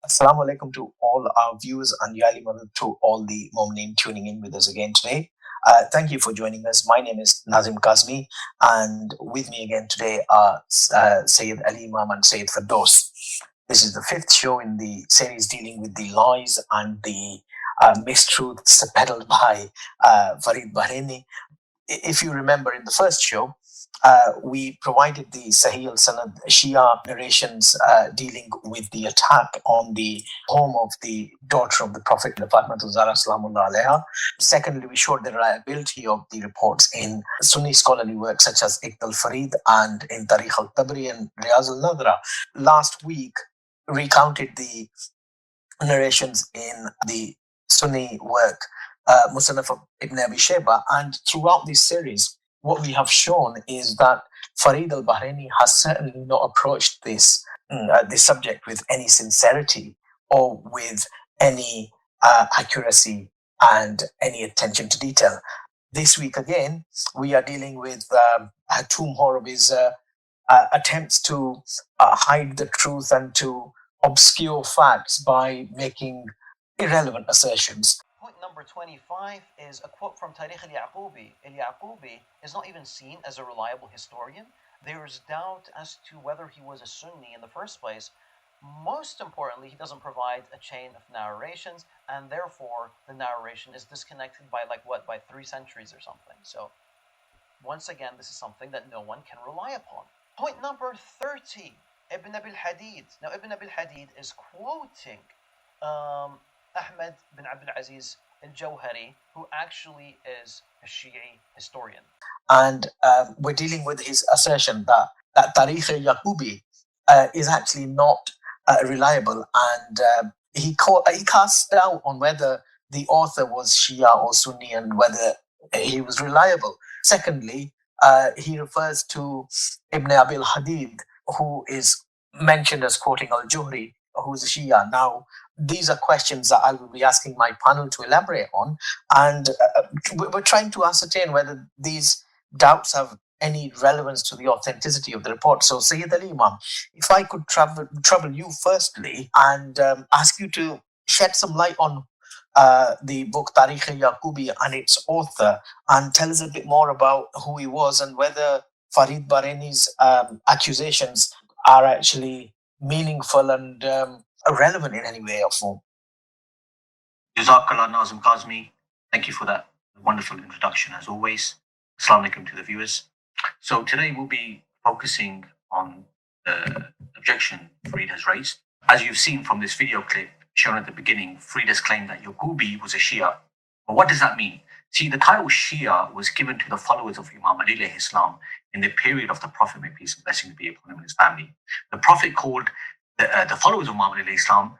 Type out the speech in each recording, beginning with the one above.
Assalamu alaikum to all our viewers and Yali Madad to all the Mu'mineen tuning in with us again today. Thank you for joining us. My name is Nazim Kazmi, and with me again today are Sayyid Ali Imam and Sayyid Firdaus. This is the fifth show in the series dealing with the lies and the mistruths peddled by Farid Bahraini. If you remember in the first show, we provided the Sahih al-Sanad Shia narrations dealing with the attack on the home of the daughter of the Prophet, Fatima Al Zahra Salamullah Alaiha. Secondly, we showed the reliability of the reports in Sunni scholarly works such as Iqd al-Farid and in Tarikh al-Tabri and Riyaz al-Nadra. Last week, recounted the narrations in the Sunni work Musannaf Ibn Abi Shayba, and throughout this series, what we have shown is that Farid al-Bahraini has certainly not approached this subject with any sincerity or with any accuracy and any attention to detail. This week again, we are dealing with two more of his attempts to hide the truth and to obscure facts by making irrelevant assertions. Point number 25 is a quote from Tarikh al-Yaqoubi. Al-Yaqoubi is not even seen as a reliable historian. There is doubt as to whether he was a Sunni in the first place. Most importantly, he doesn't provide a chain of narrations, and therefore the narration is disconnected by by 3 centuries or something. So once again, this is something that no one can rely upon. Point number 30, Ibn Abil Hadid. Now Ibn Abil Hadid is quoting Ahmed bin Abdul Aziz al-Jawhari, who actually is a Shia historian. And we're dealing with his assertion that Tarikh al-Yaqoubi is actually not reliable, and he cast doubt on whether the author was Shia or Sunni and whether he was reliable. Secondly, he refers to Ibn Abil Hadid, who is mentioned as quoting al-Juhri, who's a Shia. Now, these are questions that I will be asking my panel to elaborate on, and we're trying to ascertain whether these doubts have any relevance to the authenticity of the report. So, Sayyid Ali Imam, if I could trouble you firstly and ask you to shed some light on the book Tarikh al-Yaqoubi and its author, and tell us a bit more about who he was and whether Farid Bahraini's accusations are actually meaningful and relevant in any way or form. Jazakallah Nazim Kazmi. Thank you for that wonderful introduction as always. Assalamu alaikum to the viewers. So today we'll be focusing on the objection Farid has raised. As you've seen from this video clip shown at the beginning, Farid has claimed that Yaqoubi was a Shia. But what does that mean? See, the title Shia was given to the followers of Imam Ali alayhi salam in the period of the Prophet, may peace and blessings be upon him and his family. The Prophet called the followers of Imam Ali alayhi salam,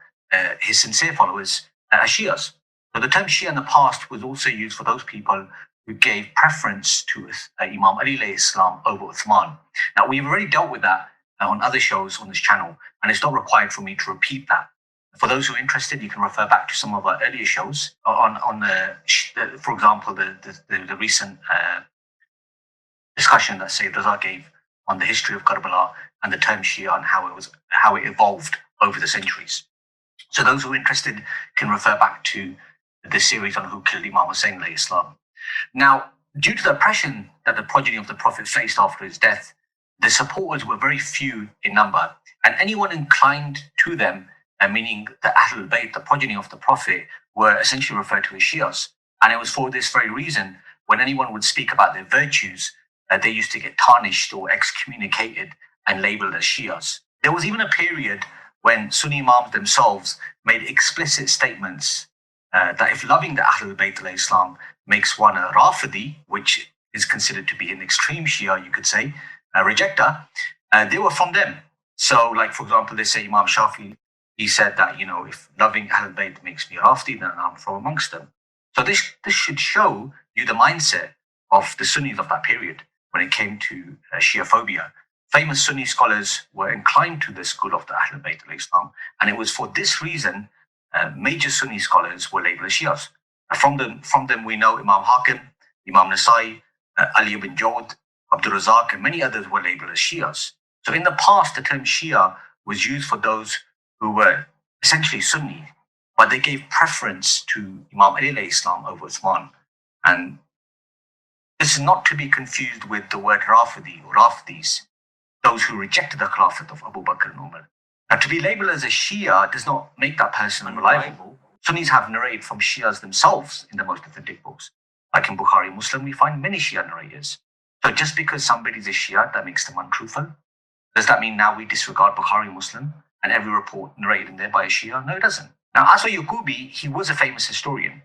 his sincere followers, as Shias. So the term Shia in the past was also used for those people who gave preference to Imam Ali alayhi salam over Uthman. Now, we've already dealt with that on other shows on this channel, and it's not required for me to repeat that. For those who are interested, you can refer back to some of our earlier shows on for example, the recent discussion that Sayyid Razzaq gave on the history of Karbala and the term Shia and how it evolved over the centuries. So those who are interested can refer back to the series on who killed Imam Hussain alayhi salam. Now, due to the oppression that the progeny of the Prophet faced after his death, the supporters were very few in number, and anyone inclined to them, meaning the Ahlulbayt, the progeny of the Prophet, were essentially referred to as Shias. And it was for this very reason, when anyone would speak about their virtues, they used to get tarnished or excommunicated and labeled as Shias. There was even a period when Sunni Imams themselves made explicit statements that if loving the Ahlulbayt alayhi salam makes one a Rafidi, which is considered to be an extreme Shia, you could say, a rejecter, they were from them. So, like, for example, they say Imam Shafi, he said that, if loving Ahlulbayt makes me a Rafidi, then I'm from amongst them. So this should show you the mindset of the Sunnis of that period when it came to Shia phobia. Famous Sunni scholars were inclined to the school of the Ahlulbayt alayhi salam, and it was for this reason major Sunni scholars were labeled as Shias. From them we know Imam Hakim, Imam Nawa'i, Ali ibn Jawd, Abdul Razzaq, and many others were labeled as Shias. So in the past, the term Shia was used for those who were essentially Sunni, but they gave preference to Imam Ali alayhi salam over Uthman. And this is not to be confused with the word Rafidi or Rafidis, those who rejected the Khilafat of Abu Bakr and Umar. Now, to be labeled as a Shia does not make that person unreliable. Sunnis have narrated from Shias themselves in the most authentic books. Like in Bukhari Muslim, we find many Shia narrators. So just because somebody is a Shia, that makes them untruthful. Does that mean now we disregard Bukhari Muslim and every report narrated in there by a Shia? No, it doesn't. Now, as for Yaqoubi, he was a famous historian.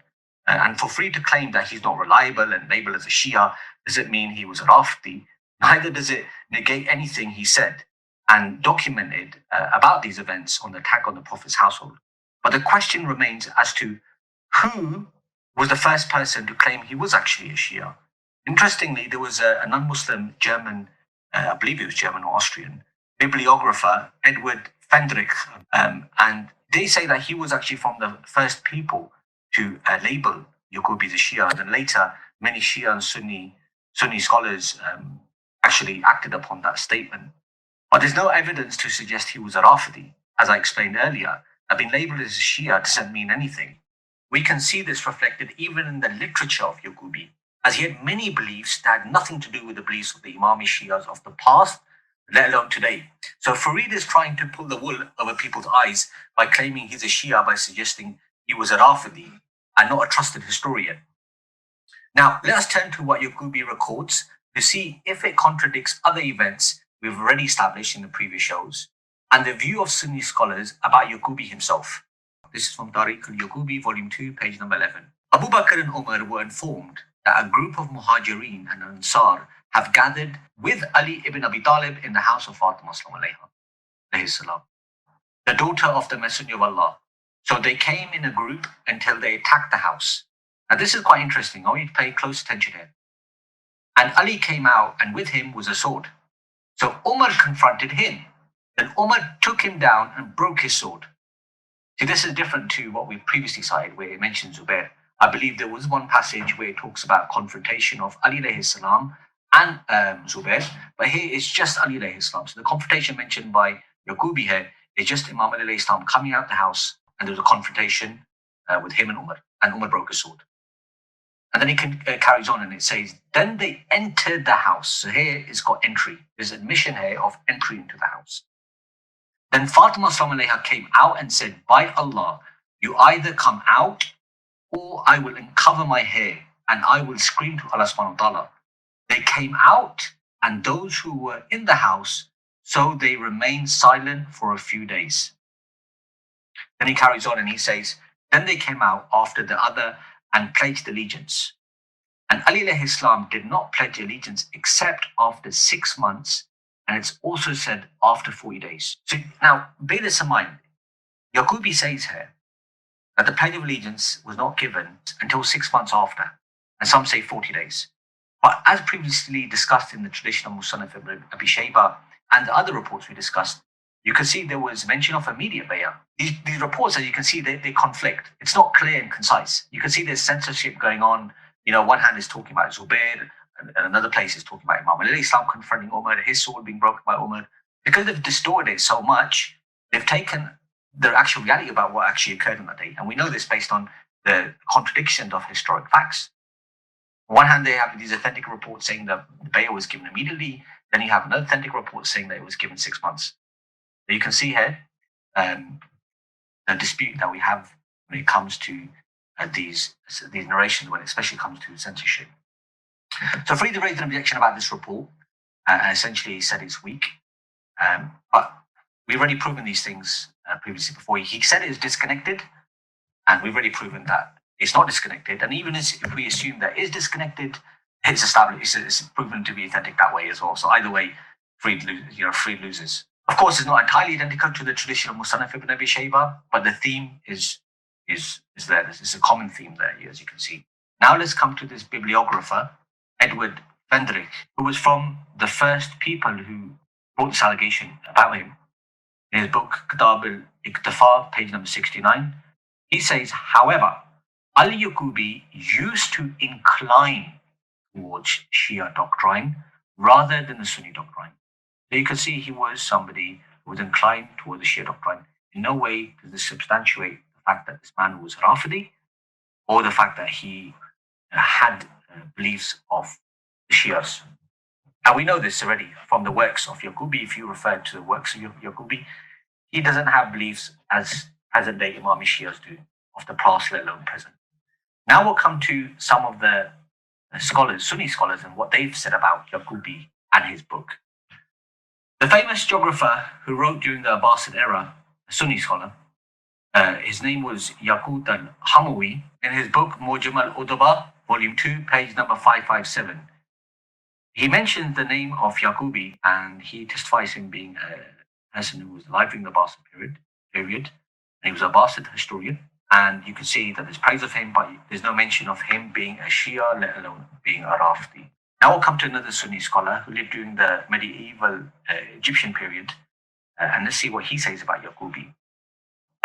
And for Farid to claim that he's not reliable and labeled as a Shia doesn't mean he was a Rafidi. Neither does it negate anything he said and documented about these events on the attack on the Prophet's household. But the question remains as to who was the first person to claim he was actually a Shia. Interestingly, there was a non-Muslim German, I believe it was German or Austrian, bibliographer, Edward Fendrich, and they say that he was actually from the first people to label Yaqoubi as a Shia. And then later, many Shia and Sunni scholars actually acted upon that statement. But there's no evidence to suggest he was a Rafidi. As I explained earlier, being labeled as a Shia doesn't mean anything. We can see this reflected even in the literature of Yaqoubi, as he had many beliefs that had nothing to do with the beliefs of the Imami Shias of the past, let alone today. So Farid is trying to pull the wool over people's eyes by claiming he's a Shia by suggesting he was a Rafidi and not a trusted historian. Now, let us turn to what Yaqoubi records to see if it contradicts other events we've already established in the previous shows and the view of Sunni scholars about Yaqoubi himself. This is from Tarikh al-Yaqoubi, volume 2, page number 11. Abu Bakr and Umar were informed that a group of Muhajirin and Ansar have gathered with Ali ibn Abi Talib in the house of Fatima alayhi salam, the daughter of the Messenger of Allah. So they came in a group until they attacked the house. Now this is quite interesting. I want you to pay close attention here. And Ali came out, and with him was a sword. So Umar confronted him. Then Umar took him down and broke his sword. See, this is different to what we previously cited, where it mentions Zubair. I believe there was one passage where it talks about confrontation of Ali alayhi salam and Zubair, but here it's just Ali alayhi salam. So the confrontation mentioned by Yaqoubi here is just Imam Ali alayhi salam coming out the house, and there was a confrontation with him and Umar broke a sword. And then he carries on and it says, then they entered the house. So here it's got entry. There's admission here of entry into the house. Then Fatima came out and said, by Allah, you either come out or I will uncover my hair and I will scream to Allah subhanahu wa ta'ala. They came out and those who were in the house, so they remained silent for a few days. Then he carries on and he says, then they came out after the other and pledged allegiance. And Ali alayhi salam did not pledge allegiance except after 6 months, and it's also said after 40 days. So now, bear this in mind. Yaqoubi says here that the pledge of allegiance was not given until 6 months after, and some say 40 days. But as previously discussed in the tradition of Musannaf ibn Abi Shayba and the other reports we discussed, you can see there was mention of immediate bay'ah. These reports, as you can see, they conflict. It's not clear and concise. You can see there's censorship going on. You know, one hand is talking about Zubair, and another place is talking about Imam Ali Islam confronting Umar, his sword being broken by Umar. Because they've distorted it so much, they've taken the actual reality about what actually occurred on that day. And we know this based on the contradictions of historic facts. On one hand, they have these authentic reports saying that the bay'ah was given immediately. Then you have another authentic report saying that it was given 6 months. You can see here the dispute that we have when it comes to these narrations, when it especially comes to censorship. So Farid raised an objection about this report and essentially said it's weak. But we've already proven these things previously before. He said it is disconnected, and we've already proven that it's not disconnected. And even if we assume that it is disconnected, it's established, it's proven to be authentic that way as well. So either way, Farid loses. Of course, it's not entirely identical to the tradition of Musannaf ibn Abi Shayba, but the theme is there. There's a common theme there, as you can see. Now let's come to this bibliographer, Edward Fendrich, who was from the first people who brought this allegation about him. In his book, Kitab al-Iktifa, page number 69, he says, however, Al-Yaqoubi used to incline towards Shia doctrine rather than the Sunni doctrine. So you can see he was somebody who was inclined towards the Shia doctrine. in no way does this substantiate the fact that this man was Rafidi or the fact that he had beliefs of the Shias. And we know this already from the works of Yaqoubi. If you refer to the works of Yaqoubi, he doesn't have beliefs as present-day Imami Shias do, of the past, let alone present. Now we'll come to some of the scholars, Sunni scholars, and what they've said about Yaqoubi and his book. The famous geographer who wrote during the Abbasid era, a Sunni scholar, his name was Yaqut al-Hamawi. In his book Mujam al-Udaba, volume 2, page number 557, he mentions the name of Yaqoubi, and he testifies him being a person who was alive during the Abbasid period, and he was a Abbasid historian. And you can see that there's praise of him, but there's no mention of him being a Shia, let alone being a Rafidi. Now we'll come to another Sunni scholar who lived during the medieval Egyptian period, and let's see what he says about Yaqoubi.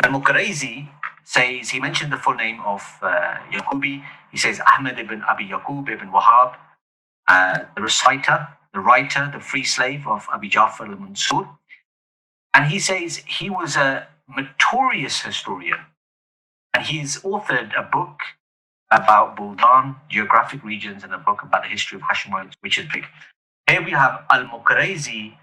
Al-Muqrayzi says, he mentioned the full name of Yaqoubi. He says Ahmed ibn Abi Yaqub ibn Wahab, the reciter, the writer, the free slave of Abi Ja'far al-Mansur. And he says he was a notorious historian. And he's authored a book about Buldan, geographic regions, and a book about the history of Hashemites, which is big. Here we have Al-Muqrayzi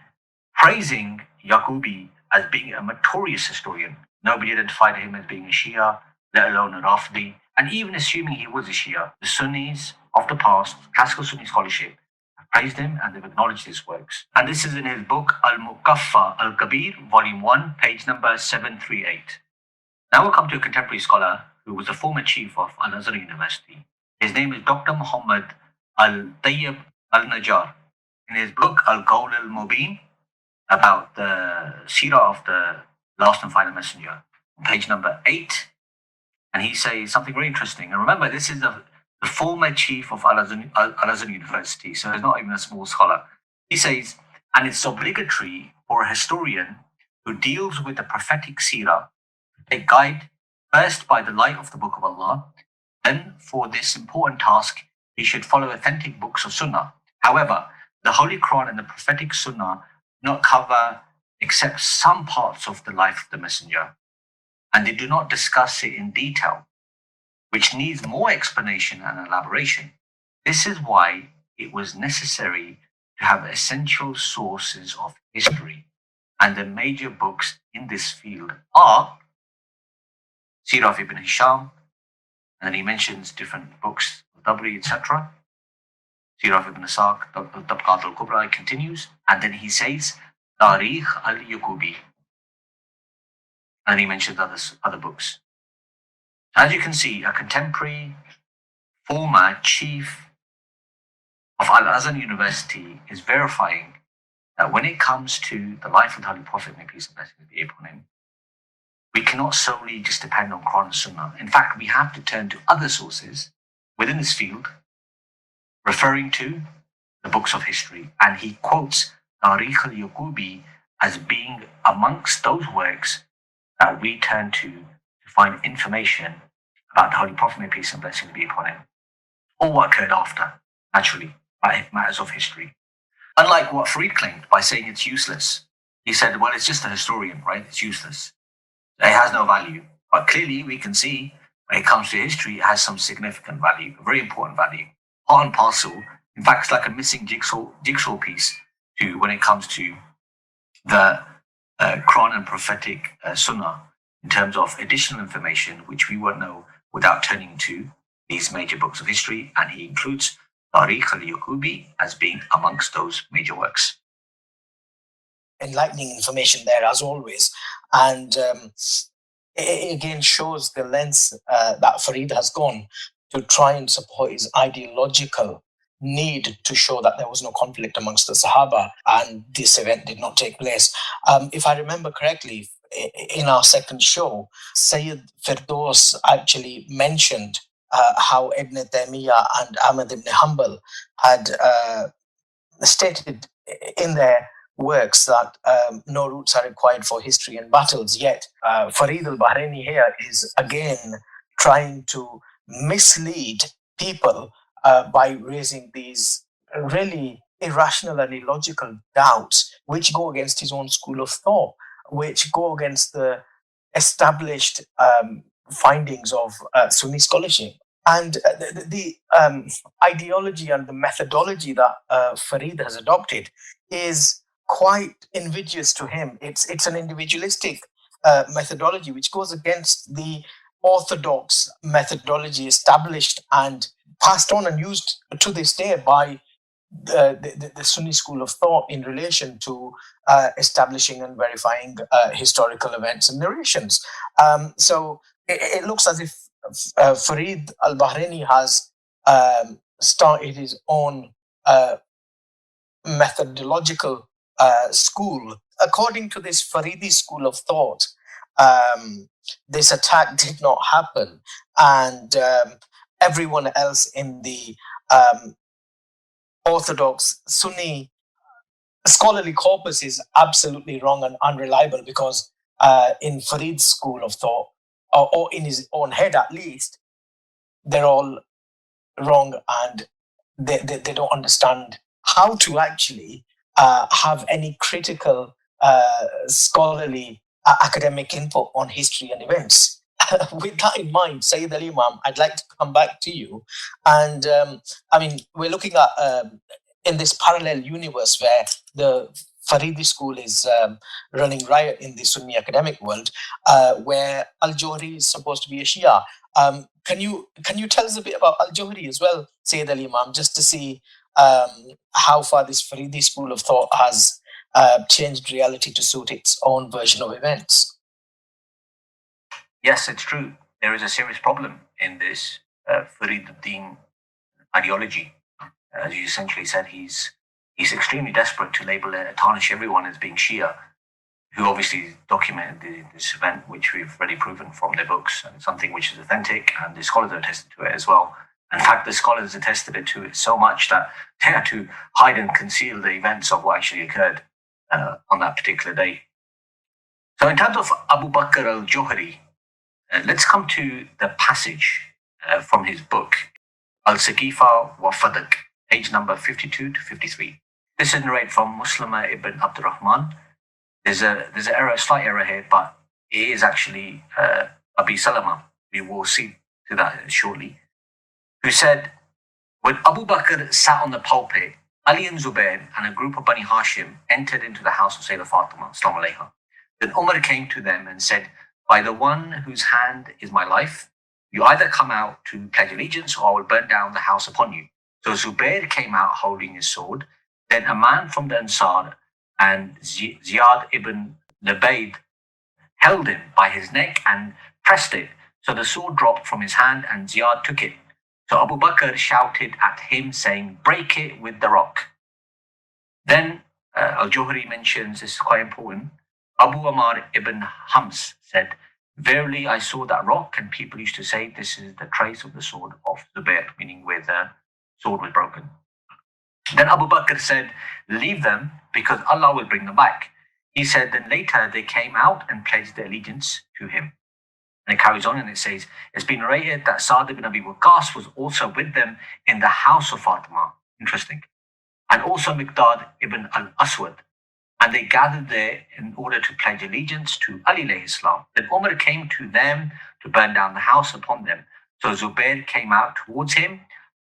praising Yaqoubi as being a notorious historian. Nobody identified him as being a Shia, let alone a Rafidi. And even assuming he was a Shia, the Sunnis of the past, classical Sunni scholarship, have praised him and they've acknowledged his works. And this is in his book Al-Muqaffa Al-Kabir, volume 1, page number 738. Now we'll come to a contemporary scholar who was the former chief of Al-Azhar University. His name is Dr. Muhammad Al-Tayyib Al-Najjar. In his book Al-Qawl Al-Mubin, about the seerah of the last and final messenger, page number 8, and he says something very interesting. And remember, this is the former chief of Al-Azhar University, so he's not even a small scholar. He says, and it's obligatory for a historian who deals with the prophetic seerah a guide first by the light of the Book of Allah. Then, for this important task, he should follow authentic books of Sunnah. However, the Holy Quran and the prophetic Sunnah do not cover except some parts of the life of the Messenger, and they do not discuss it in detail, which needs more explanation and elaboration. This is why it was necessary to have essential sources of history, and the major books in this field are Seerah of Ibn Hisham, and then he mentions different books, Tabari, etc. Seerah of Ibn Razzaq, Tabqat al-Kubra, continues, and then he says Tarikh al-Yaqoubi, and then he mentions other books. As you can see, a contemporary former chief of Al-Azhar University is verifying that when it comes to the life of the Holy Prophet, may peace and blessings be upon him, we cannot solely just depend on Quran and Sunnah. In fact, we have to turn to other sources within this field, referring to the books of history. And he quotes Tarikh al-Yaqoubi as being amongst those works that we turn to find information about the Holy Prophet, may peace and blessings be upon him, or what occurred after, naturally, by matters of history. Unlike what Farid claimed by saying it's useless. He said, well, it's just a historian, right? It's useless. It has no value. But clearly we can see when it comes to history, it has some significant value, a very important value. Part and parcel. In fact, it's like a missing jigsaw piece to when it comes to the Quran and prophetic Sunnah in terms of additional information, which we won't know without turning to these major books of history. And he includes Tarikh al-Yaqoubi as being amongst those major works. Enlightening information there, as always. And it again shows the lengths that Farid has gone to try and support his ideological need to show that there was no conflict amongst the Sahaba and this event did not take place. If I remember correctly, in our second show, Sayyid Firdaus actually mentioned how Ibn Taymiyyah and Ahmad ibn Hanbal had stated in their works that no roots are required for history and battles. Yet Farid Bahraini here is again trying to mislead people by raising these really irrational and illogical doubts which go against his own school of thought, which go against the established findings of Sunni scholarship. And the ideology and the methodology that Farid has adopted is quite invidious to him. It's an individualistic methodology which goes against the orthodox methodology established and passed on and used to this day by the Sunni school of thought in relation to establishing and verifying historical events and narrations. So it looks as if Farid Al Bahraini has started his own methodological school. According to this Faridi school of thought, this attack did not happen, and everyone else in the Orthodox Sunni scholarly corpus is absolutely wrong and unreliable, because in Farid's school of thought, or in his own head at least, they're all wrong, and they don't understand how to actually have any critical scholarly academic input on history and events. With that in mind, Sayeda Imam, I'd like to come back to you. And I mean, we're looking at in this parallel universe where the Faridi school is running riot in the Sunni academic world, where Al Jawhari is supposed to be a Shia. Can you tell us a bit about Al Jawhari as well, Sayyid Ali Imam, just to see how far this Faridi school of thought has changed reality to suit its own version of events? Yes, it's true. There is a serious problem in this Fariduddin ideology. As you essentially said, he's extremely desperate to label and tarnish everyone as being Shia, who obviously documented this event, which we've already proven from their books, and something which is authentic, and the scholars have attested to it as well. In fact, the scholars attested it to it so much that they had to hide and conceal the events of what actually occurred on that particular day. So in terms of Abu Bakr al-Jawhari, let's come to the passage from his book, Al-Saqifa wa Fadak, page number 52 to 53. This is narrated from Muslimah ibn Abdurrahman. There's a slight error here, but it is actually Abu Salamah. We will see to that shortly. Who said, when Abu Bakr sat on the pulpit, Ali and Zubair and a group of Bani Hashim entered into the house of Sayeda Fatima, Sallallahu Alaiha. Then Umar came to them and said, by the one whose hand is my life, you either come out to pledge allegiance or I will burn down the house upon you. So Zubair came out holding his sword. Then a man from the Ansar and Ziyad ibn Labaid held him by his neck and pressed it. So the sword dropped from his hand and Ziyad took it. So Abu Bakr shouted at him, saying, break it with the rock. Then Al-Jawhari mentions, this is quite important, Abu Umar ibn Hams said, verily I saw that rock, and people used to say, this is the trace of the sword of Zubair, meaning where the sword was broken. Then Abu Bakr said, leave them, because Allah will bring them back. He said, then later they came out and pledged their allegiance to him. And it carries on and it says, it's been narrated that Sa'd ibn Abi Waqqas was also with them in the house of Fatima. Interesting. And also Miqdad ibn al-Aswad. And they gathered there in order to pledge allegiance to Ali alayhi salam. Then Umar came to them to burn down the house upon them. So Zubair came out towards him,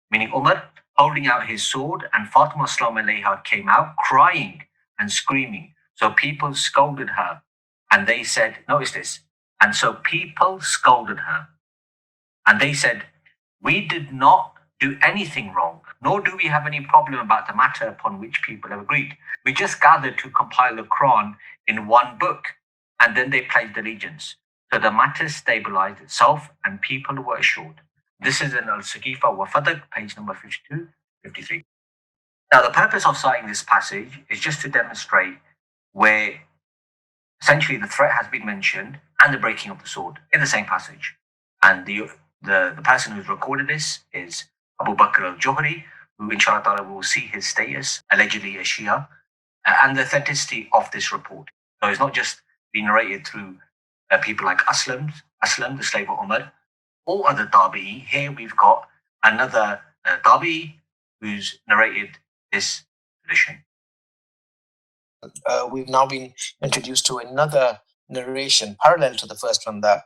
meaning Umar, holding out his sword, and Fatima salam alayha came out crying and screaming. So people scolded her, and they said, notice this, and so people scolded her, and they said, we did not do anything wrong, nor do we have any problem about the matter upon which people have agreed. We just gathered to compile the Quran in one book, and then they pledged allegiance. So the matter stabilized itself, and people were assured. This is in Al-Saqifa wa Fadak, page number 52, 53. Now, the purpose of citing this passage is just to demonstrate where essentially the threat has been mentioned and the breaking of the sword in the same passage. And the person who's recorded this is Abu Bakr al-Jawhari, who inshallah ta'ala will see his status, allegedly a Shia, and the authenticity of this report. So it's not just being narrated through people like Aslam, the slave of Umar, or other Tabi'i. Here we've got another Tabi'i who's narrated this tradition. We've now been introduced to another narration parallel to the first one that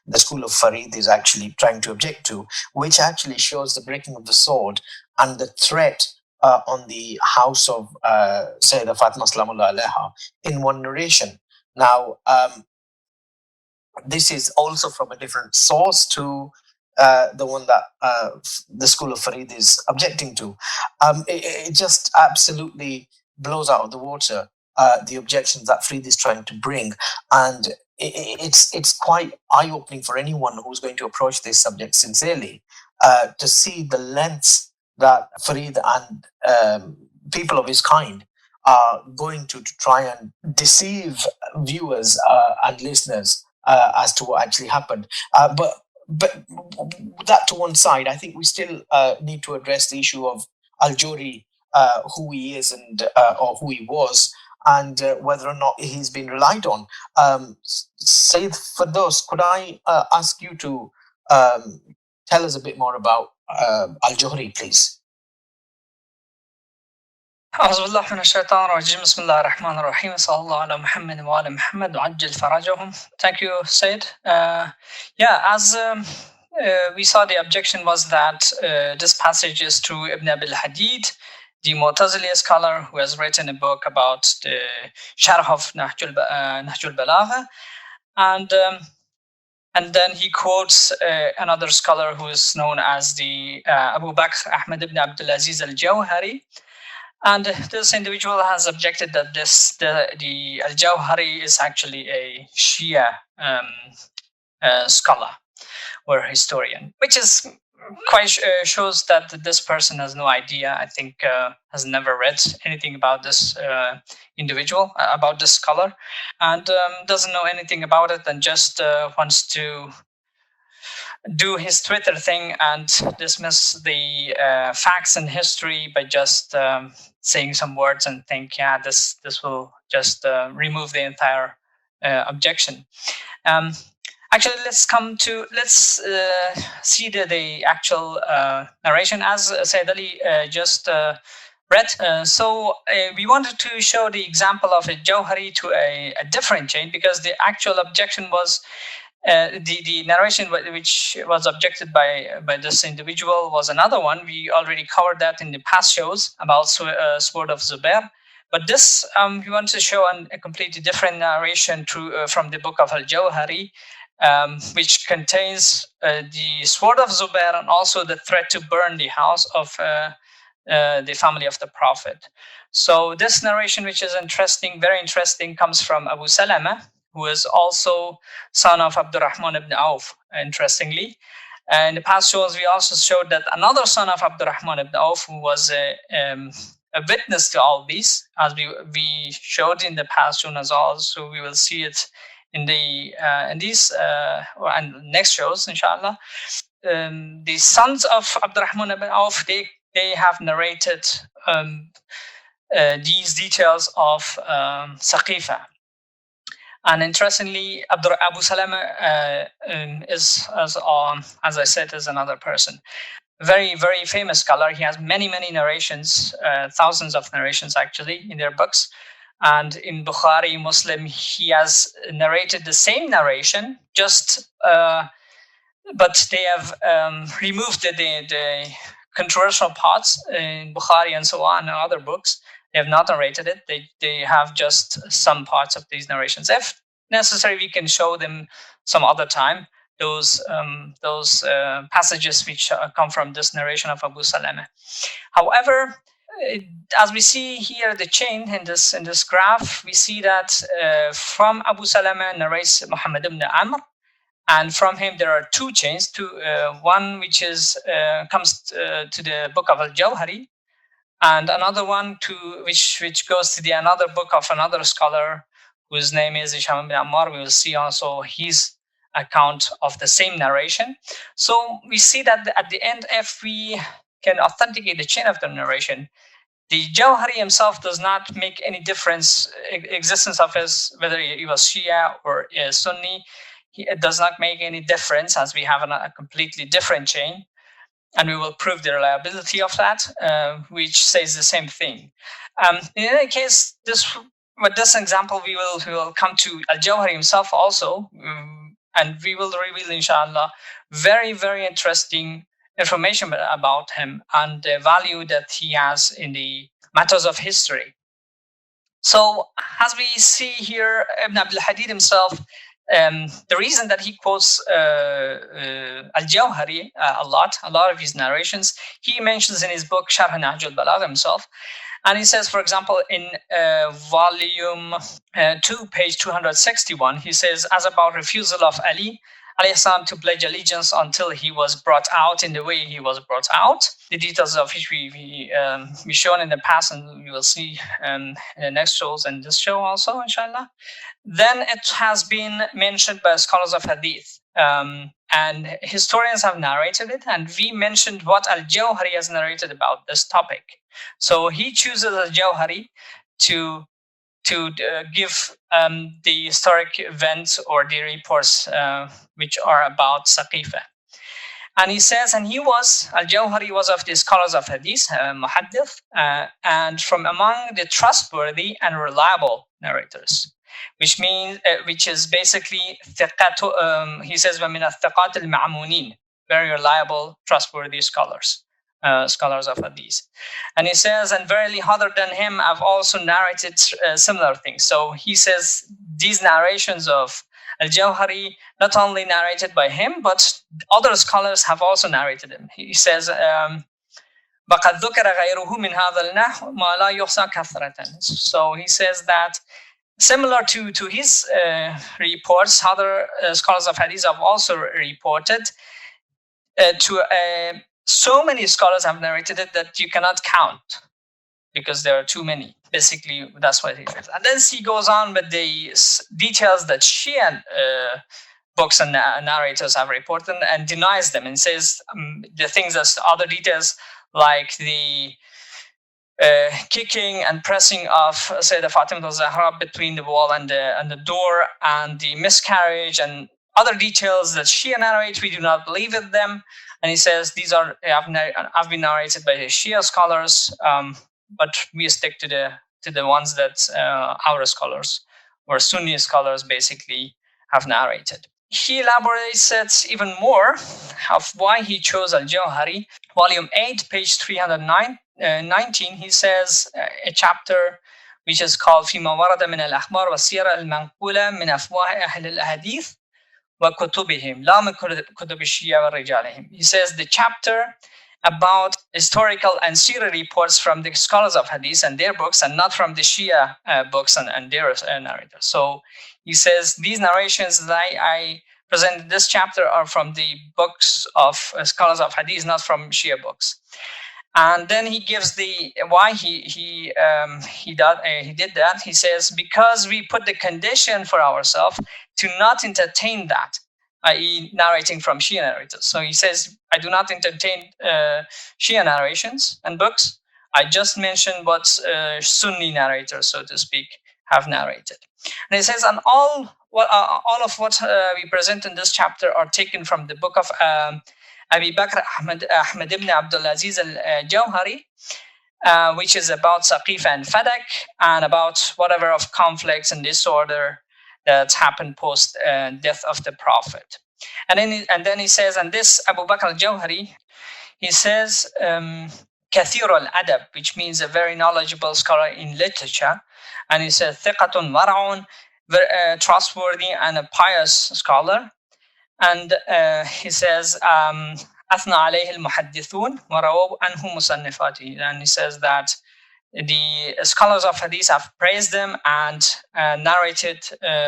the school of Farid is actually trying to object to, which actually shows the breaking of the sword and the threat on the house of Sayeda Fatima Al Zahra in one narration. Now, this is also from a different source to the one that the school of Farid is objecting to. It just absolutely blows out of the water the objections that Farid is trying to bring, and it's quite eye-opening for anyone who's going to approach this subject sincerely to see the lengths that Farid and people of his kind are going to try and deceive viewers and listeners as to what actually happened. But that to one side, I think we still need to address the issue of Al-Jawhari, who he is and or who he was, and whether or not he's been relied on. Sayyid Firdaus, could I ask you to tell us a bit more about Al-Jawhari, please? أعوذ بالله من الشيطان الرجيم بسم الله الرحمن الرحيم صلى الله على محمد وعلى محمد وعجل فرجهم. Thank you, Said. As we saw, the objection was that this passage is through Ibn Abil Hadid, the Mu'tazili scholar who has written a book about the Sharh of Nahjul Balagha, and then he quotes another scholar who is known as the Abu Bakr Ahmad ibn Abdul Aziz al-Jawhari. And this individual has objected that the Al-Jawhari is actually a Shia scholar or historian, which is quite shows that this person has no idea. I think has never read anything about this individual, about this scholar, and doesn't know anything about it, and just wants to do his Twitter thing and dismiss the facts and history by just saying some words and think, yeah, this will just remove the entire objection. Actually, let's see the actual narration as Sayyid Ali just read. So we wanted to show the example of a Jawhari to a different chain, because the actual objection was the narration which was objected by this individual was another one. We already covered that in the past shows about Sword of Zubair. But this, we want to show a completely different narration from the book of Al-Jawhari, which contains the Sword of Zubair and also the threat to burn the house of the family of the Prophet. So this narration, which is interesting, very interesting, comes from Abu Salamah, who is also son of Abdurrahman ibn Awf, interestingly. And in the past shows, we also showed that another son of Abdurrahman ibn Awf, who was a witness to all these, as we showed in the past shown as well. So we will see it in these and next shows, inshallah. The sons of Abdurrahman ibn Awf, they have narrated these details of Saqifa. And interestingly, Abu Salamah is, as I said, is another person. Very, very famous scholar. He has many, many narrations, thousands of narrations actually in their books. And in Bukhari, Muslim, he has narrated the same narration, just but they have removed the controversial parts in Bukhari and so on and other books. They have not narrated it. They have just some parts of these narrations. If necessary, we can show them some other time, those passages which come from this narration of Abu Salamah. However, as we see here, the chain in this graph, we see that from Abu Salamah narrates Muhammad ibn Ammar, and from him there are two chains. One which is comes to the book of Al-Jawhari, and another one which goes to the another book of another scholar whose name is Is Hisham Ibn Ammar. We will see also his account of the same narration. So we see that at the end, if we can authenticate the chain of the narration, the Jawhari himself does not make any difference, existence of his, whether he was Shia or Sunni, it does not make any difference, as we have a completely different chain. And we will prove the reliability of that, which says the same thing. In any case, this with this example, we will come to Al-Jawhari himself also, and we will reveal, inshallah, very, very interesting information about him and the value that he has in the matters of history. So, as we see here, Ibn Abdul Hadid himself, the reason that he quotes Al-Jawhari a lot of his narrations, he mentions in his book Sharh Nahj al-Balagh himself. And he says, for example, in volume 2, page 261, he says, as about refusal of Ali alayhi salam to pledge allegiance until he was brought out in the way he was brought out, the details of which we shown in the past, and we will see in the next shows and this show also, inshallah. Then it has been mentioned by scholars of hadith, and historians have narrated it, and we mentioned what Al-Jawhari has narrated about this topic. So he chooses Al-Jawhari to give the historic events or the reports which are about Saqifa. And he says, and Al-Jawhari was of the scholars of hadith, muhaddith, and from among the trustworthy and reliable narrators, which is basically he says, وَمِنَ الثِّقَاتِ الْمَعْمُونِينَ, very reliable, trustworthy scholars of hadith. And he says, and verily other than him have also narrated similar things. So he says these narrations of Al-Jawhari not only narrated by him, but other scholars have also narrated them. He says, بَقَدْ ذُكَرَ غَيْرُهُ مِنْ هَذَا النَّحْوِ مَا لَا يُحْصَى كَثْرَةً. So he says that similar to his reports, other scholars of hadith have also reported so many scholars have narrated it that you cannot count because there are too many. Basically, that's what he says. And then he goes on with the details that Shia books and narrators have reported and denies them, and says the things as other details like the kicking and pressing of Sayeda Fatima Al Zahra between the wall and the door, and the miscarriage and other details that Shia narrate, we do not believe in them. And he says these have been narrated by the Shia scholars, but we stick to the ones that our scholars or Sunni scholars basically have narrated. He elaborates it even more of why he chose Al-Jawhari. Volume 8, page 319, he says a chapter which is called فيما ورد من الأخبار والسيرة المنقولة من أفواه أهل الحديث وكتبهم لا من كتب الشيعة ورجالهم. He says the chapter about historical and seerah reports from the scholars of hadith and their books, and not from the Shia books and their narrators. So he says these narrations that I present in this chapter are from the books of scholars of hadith, not from Shia books. And then he gives the why he did that. He says, because we put the condition for ourselves to not entertain that, i.e. narrating from Shia narrators. So he says, I do not entertain Shia narrations and books. I just mentioned what Sunni narrators, so to speak, have narrated. And he says, and all of what we present in this chapter are taken from the book of Abu Bakr Ahmad ibn Abdul Aziz al-Jawhari, which is about Saqifa and Fadak, and about whatever of conflicts and disorder that happened post death of the Prophet. And then he says, and this Abu Bakr al-Jawhari, he says, Kathir al-Adab, which means a very knowledgeable scholar in literature. And he says, Thiqatun wara'un, trustworthy and a pious scholar. And he says, Athna alayhi al-muhaddithun wa rawaw anhu musannifatihi. And he says that the scholars of hadith have praised them and narrated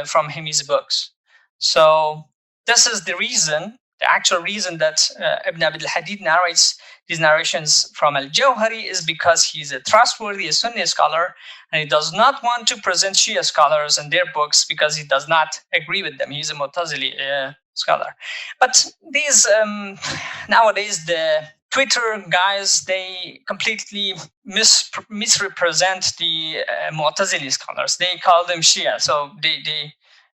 from him his books. So this is the reason, the actual reason that Ibn Abdul Hadid narrates these narrations from Al-Jawhari is because he's a trustworthy Sunni scholar, and he does not want to present Shia scholars and their books because he does not agree with them. He's a Mu'tazili scholar. But these nowadays the Twitter guys, they completely misrepresent the Mu'tazili scholars. They call them Shia, so they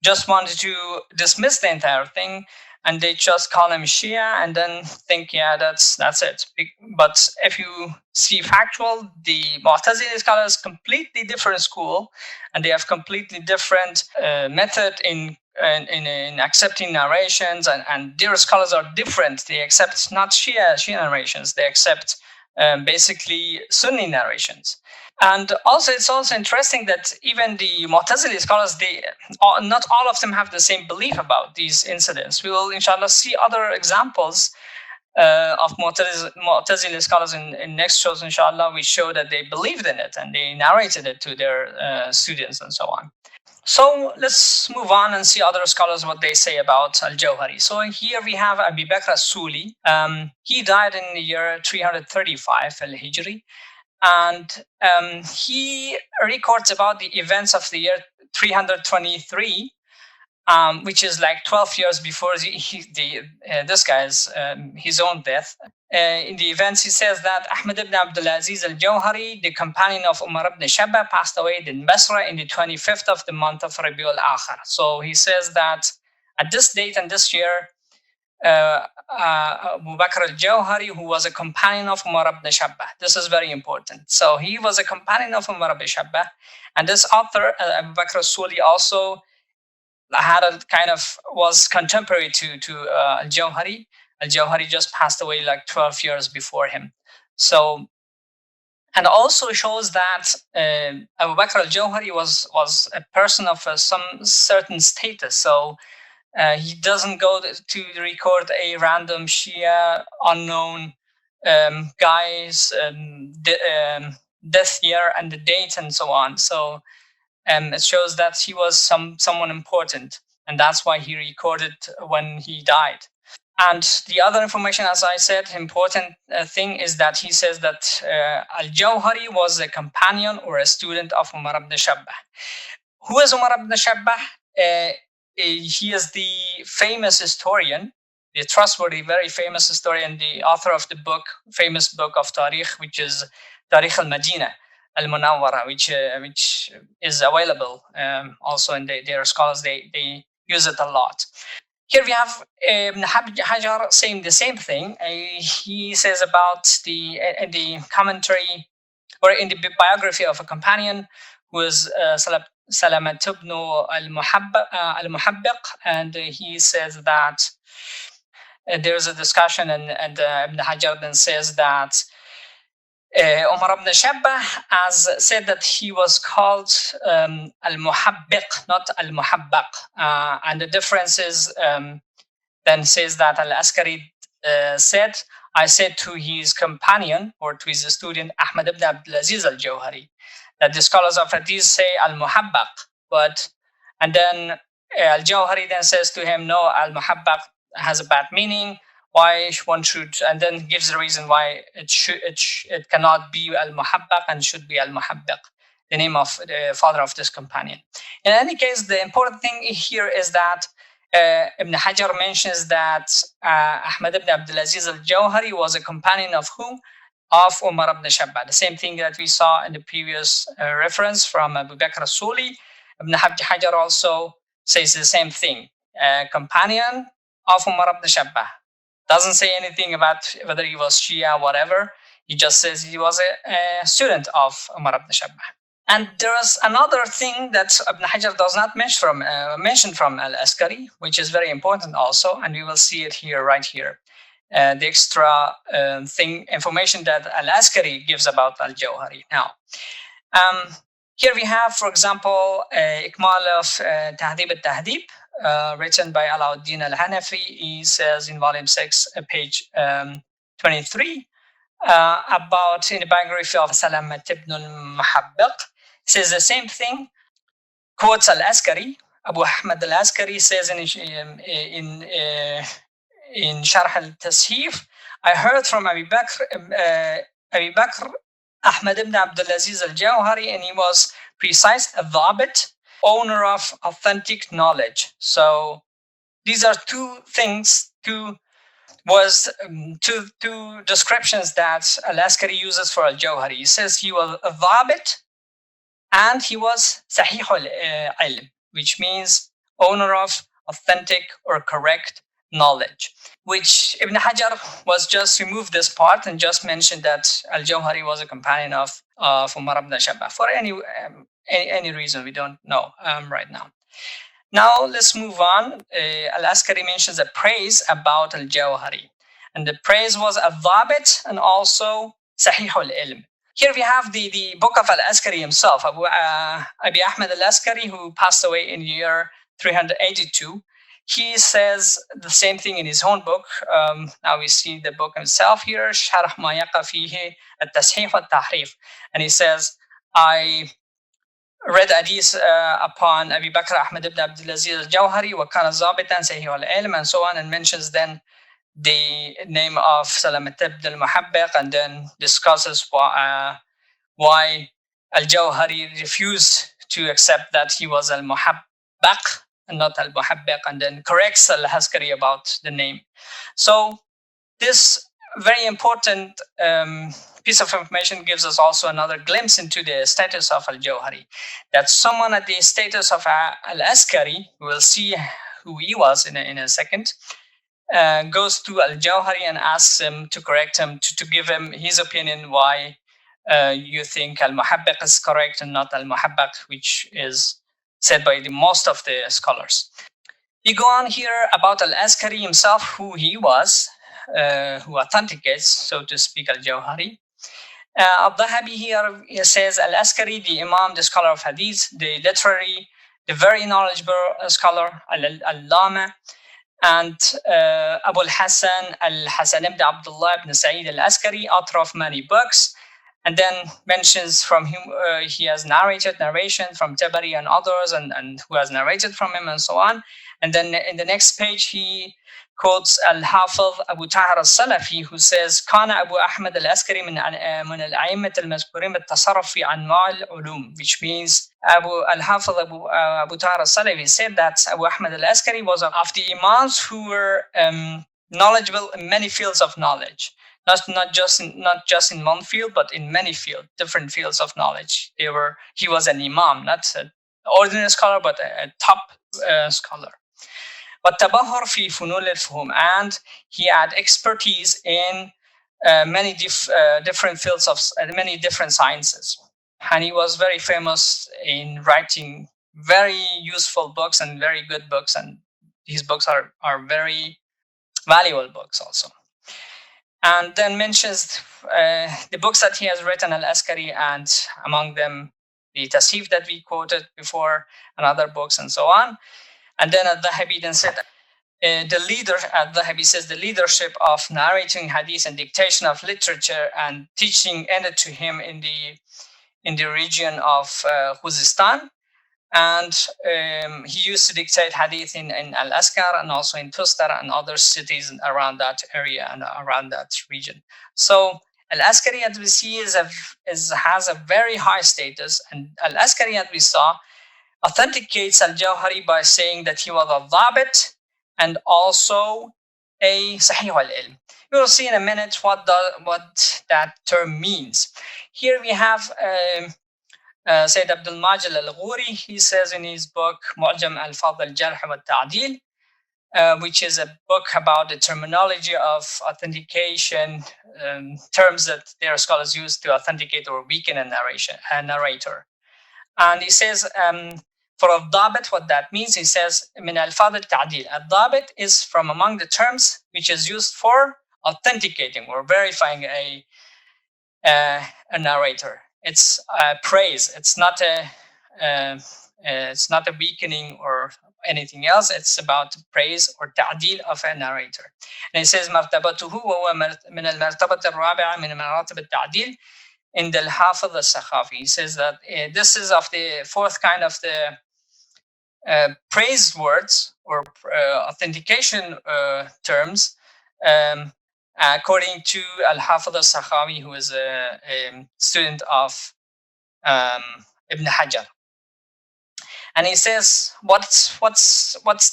just wanted to dismiss the entire thing and they just call him Shia and then think, yeah, that's it. But if you see factual, the Mu'tazili scholars completely different school, and they have completely different method in accepting narrations, and their scholars are different. They accept not Shia narrations, they accept basically Sunni narrations. And also, it's also interesting that even the Mu'tazili scholars, not all of them have the same belief about these incidents. We will, inshallah, see other examples of Mu'tazili scholars in next shows, inshallah. We show that they believed in it and they narrated it to their students and so on. So let's move on and see other scholars what they say about Al-Jawhari. So here we have Abu Bakr as-Suli. He died in the year 335 Al-Hijri. And he records about the events of the year 323, which is like 12 years before this guy's his own death. In the events, he says that Ahmad ibn Abdul Aziz al-Jawhari, the companion of Umar ibn Shabba, passed away in Basra in the 25th of the month of Rabiul Akhir. So he says that at this date and this year, Abu Bakr al-Jawhari, who was a companion of Umar ibn Shabba. This is very important. So he was a companion of Umar ibn Shabba, and this author, Abu Bakr al-Suli, also had a kind of was contemporary to al-Jawhari. Al-Jawhari just passed away like 12 years before him. So, and also shows that Abu Bakr al-Jawhari was a person of some certain status. So he doesn't go to record a random Shia unknown guy's death year and the date and so on. So it shows that he was someone important, and that's why he recorded when he died. And the other information, as I said, important thing is that he says that Al-Jawhari was a companion or a student of Umar ibn Shabba. Who is Umar ibn Shabba? He is the famous historian, the trustworthy, very famous historian, the author of the famous book of Tarikh, which is Tarikh al-Madinah al-Munawwara, which is available also in their scholars. They use it a lot. Here we have Ibn Hajar saying the same thing. He says about the commentary or in the biography of a companion who is Salamat ibn al-Muhabbiq, and he says that there's a discussion, and Ibn Hajar then says that Umar ibn Shabba has said that he was called al-Muhabbiq, not al-Muhabbaq. And the difference is then says that al-Askari said, I said to his companion or to his student Ahmad ibn Abdul Aziz al-Jawhari, that the scholars of Hadith say al-Muhabbaq, and then al-Jawhari then says to him, no, al-Muhabbaq has a bad meaning. Why one should, and then gives the reason why it cannot be al-Muhabbaq and should be al-Muhabbiq, the name of the father of this companion. In any case, the important thing here is that Ibn Hajar mentions that Ahmad ibn Abdul Aziz al-Jawhari was a companion of whom? Of Umar ibn Shabba. The same thing that we saw in the previous reference from Abu Bakr as-Suli. Ibn Hajar also says the same thing. Companion of Umar ibn Shabba. Doesn't say anything about whether he was Shia, whatever. He just says he was a student of Umar ibn Shabba. And there is another thing that Ibn Hajar does not mention from Al-Askari, which is very important also, and we will see it here, right here. The extra information that Al-Askari gives about Al-Jawhari. Now, here we have, for example, Ikmal of Tahdib al-Tahdib, written by Alauddin al-Hanafi. He says in volume 6, page 23, about in the biography of Salamat ibn al-Muhabbiq, says the same thing, quotes Al-Askari. Abu Ahmad al-Askari says in Sharh al-Tashif, I heard from Abu Bakr Ahmad ibn Abdul Aziz al-Jawhari, and he was precise, a dhabit, owner of authentic knowledge. So these are two things, two descriptions that Al-Askari uses for al-Jawhari. He says he was a dhabit and he was sahih al-ilm, which means owner of authentic or correct knowledge, which Ibn Hajar was just removed this part and just mentioned that Al-Jawhari was a companion of Umar ibn Shabba for any reason we don't know right now. Now let's move on. Al-Askari mentions a praise about Al-Jawhari, and the praise was al-Dhabit and also Sahih al-Ilm. Here we have the book of Al-Askari himself, Abi Ahmed Al-Askari, who passed away in the year 382. He says the same thing in his own book. Now we see the book himself here, Sharh ma yaqa fihi at-Tashih wa-Tahrif. And he says, I read hadith upon Abi Bakr Ahmed ibn Abdul Aziz al-Jawhari, wa kana zabitan sahih al-ilm, and so on, and mentions then the name of Salamat ibn al-Muhabbiq, and then discusses why al-Jawhari refused to accept that he was al-Muhabbaq and not al-Muhabbiq, and then corrects al-Askari about the name. So this very important piece of information gives us also another glimpse into the status of Al-Jawhari. That someone at the status of Al-Askari, we'll see who he was in a second, goes to Al-Jawhari and asks him to correct him, to give him his opinion why you think Al-Muhabbiq is correct and not Al-Muhabbaq, which is said by the most of the scholars. We go on here about Al-Askari himself, who he was, who authenticates, so to speak, Al-Jawhari. Al-Dhahabi here says Al-Askari, the Imam, the scholar of Hadith, the literary, the very knowledgeable scholar, Al-Allama, and Abu al-Hasan al-Hasan ibn Abdullah ibn Sa'id al-Askari, author of many books, and then mentions from him, he has narrated narration from Tabari and others, and who has narrated from him, and so on. And then in the next page, he quotes Al-Hafiz Abu Tahir al-Salafi, who says, "Kana Abu Ahmed al-Askari min al-a'immat al-mazkurin bit-tasarruf fi anwa' al-ulum," which means Al-Hafiz Abu Tahir al-Salafi said that Abu Ahmed al-Askari was of the imams who were knowledgeable in many fields of knowledge. Not just in one field, but in many fields, different fields of knowledge. He was an imam, not an ordinary scholar, but a top scholar. And he had expertise in many different fields of many different sciences, and he was very famous in writing very useful books and very good books, and his books are very valuable books also. And then mentions the books that he has written, Al-Askari, and among them the Tasheef that we quoted before, and other books, and so on. And then Al-Dhahabi then said, Al-Dhahabi says the leadership of narrating hadith and dictation of literature and teaching ended to him in the region of Khuzestan. And he used to dictate hadith in Al-Askar and also in Tustar and other cities around that area and around that region. So Al-Askari, as we see, has a very high status, and Al-Askari, as we saw, authenticates Al-Jawhari by saying that he was a Dhabit and also a Sahih al-Ilm. We will see in a minute what that term means. Here we have Sayyid Abdul Majid al-Ghuri. He says in his book Mu'jam al-Fadl al-Jarh wa al-Ta'dil, which is a book about the terminology of authentication, terms that their scholars use to authenticate or weaken a narrator. And he says, for al-Dhabit, what that means, he says, min al-Fadl al-Ta'dil. Al-Dhabit is from among the terms which is used for authenticating or verifying a narrator. It's praise. It's not a weakening or anything else. It's about praise or ta'dil of a narrator. And it says martabatuhu wa min al-martabat al-rabi'a min maratib al-ta'dil in the Al-Hafiz al-Sakhafi. He says that this is of the fourth kind of the praise words or authentication terms, according to Al-Hafiz al-Sakhawi, who is a student of Ibn Hajar. And he says, what's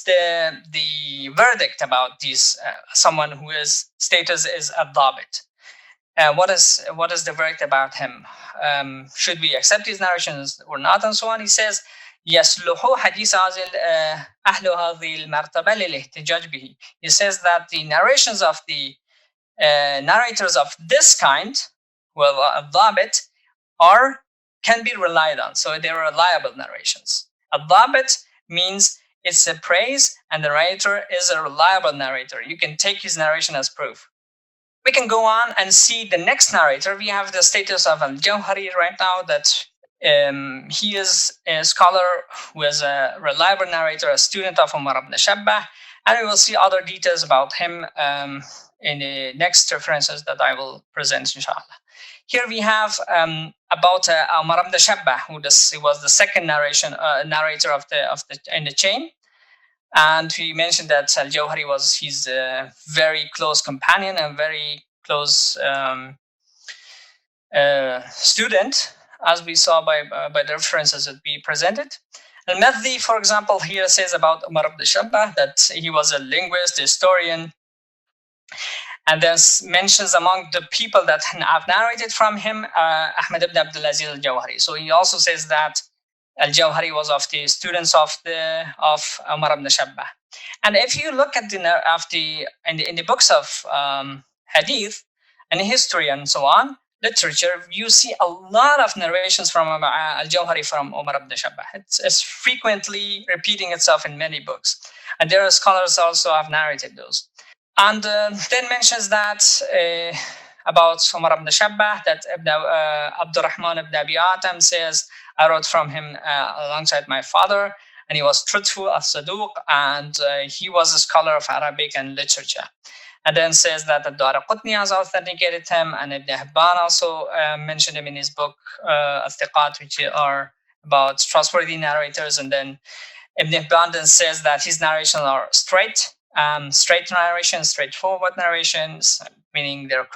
the verdict about this someone who is status is a Dhabit? What is the verdict about him? Should we accept his narrations or not, and so on? He says, يصلح حديث أهل هذه المرتبة للاحتجاج به. He says that the narrations of the narrators of this kind, well, الضابط, can be relied on. So they're reliable narrations. الضابط means it's a praise, and the narrator is a reliable narrator. You can take his narration as proof. We can go on and see the next narrator. We have the status of Al-Jawhari right now, that he is a scholar who is a reliable narrator, a student of Umar ibn Shabbah, and we will see other details about him in the next references that I will present, inshallah. Here we have about Umar ibn Shabbah, who was the second narrator of the in the chain. And we mentioned that Al-Jawhari was his very close companion and very close student, as we saw by the references that we presented. Al-Madhi, for example, here says about Umar ibn Shabbah that he was a linguist, historian, and then mentions among the people that have narrated from him Ahmad ibn Abdul Aziz al-Jawhari. So he also says that Al-Jawhari was of the students of Umar ibn Shabbah. And if you look at in the books of hadith and history and so on, literature, you see a lot of narrations from Al-Jawhari from Umar ibn Shabbah. It's frequently repeating itself in many books. And there are scholars also have narrated those. And then mentions that about Umar ibn Shabbah, that Abdurrahman ibn Abi Atam says, I wrote from him alongside my father, and he was truthful, as-saduq, and he was a scholar of Arabic and literature. And then says that Ad-Daraqutni has authenticated him, and Ibn Hibban also mentioned him in his book, Al-Thiqat, which are about trustworthy narrators. And then Ibn Hibban then says that his narrations are straight narrations, straightforward narrations, meaning they're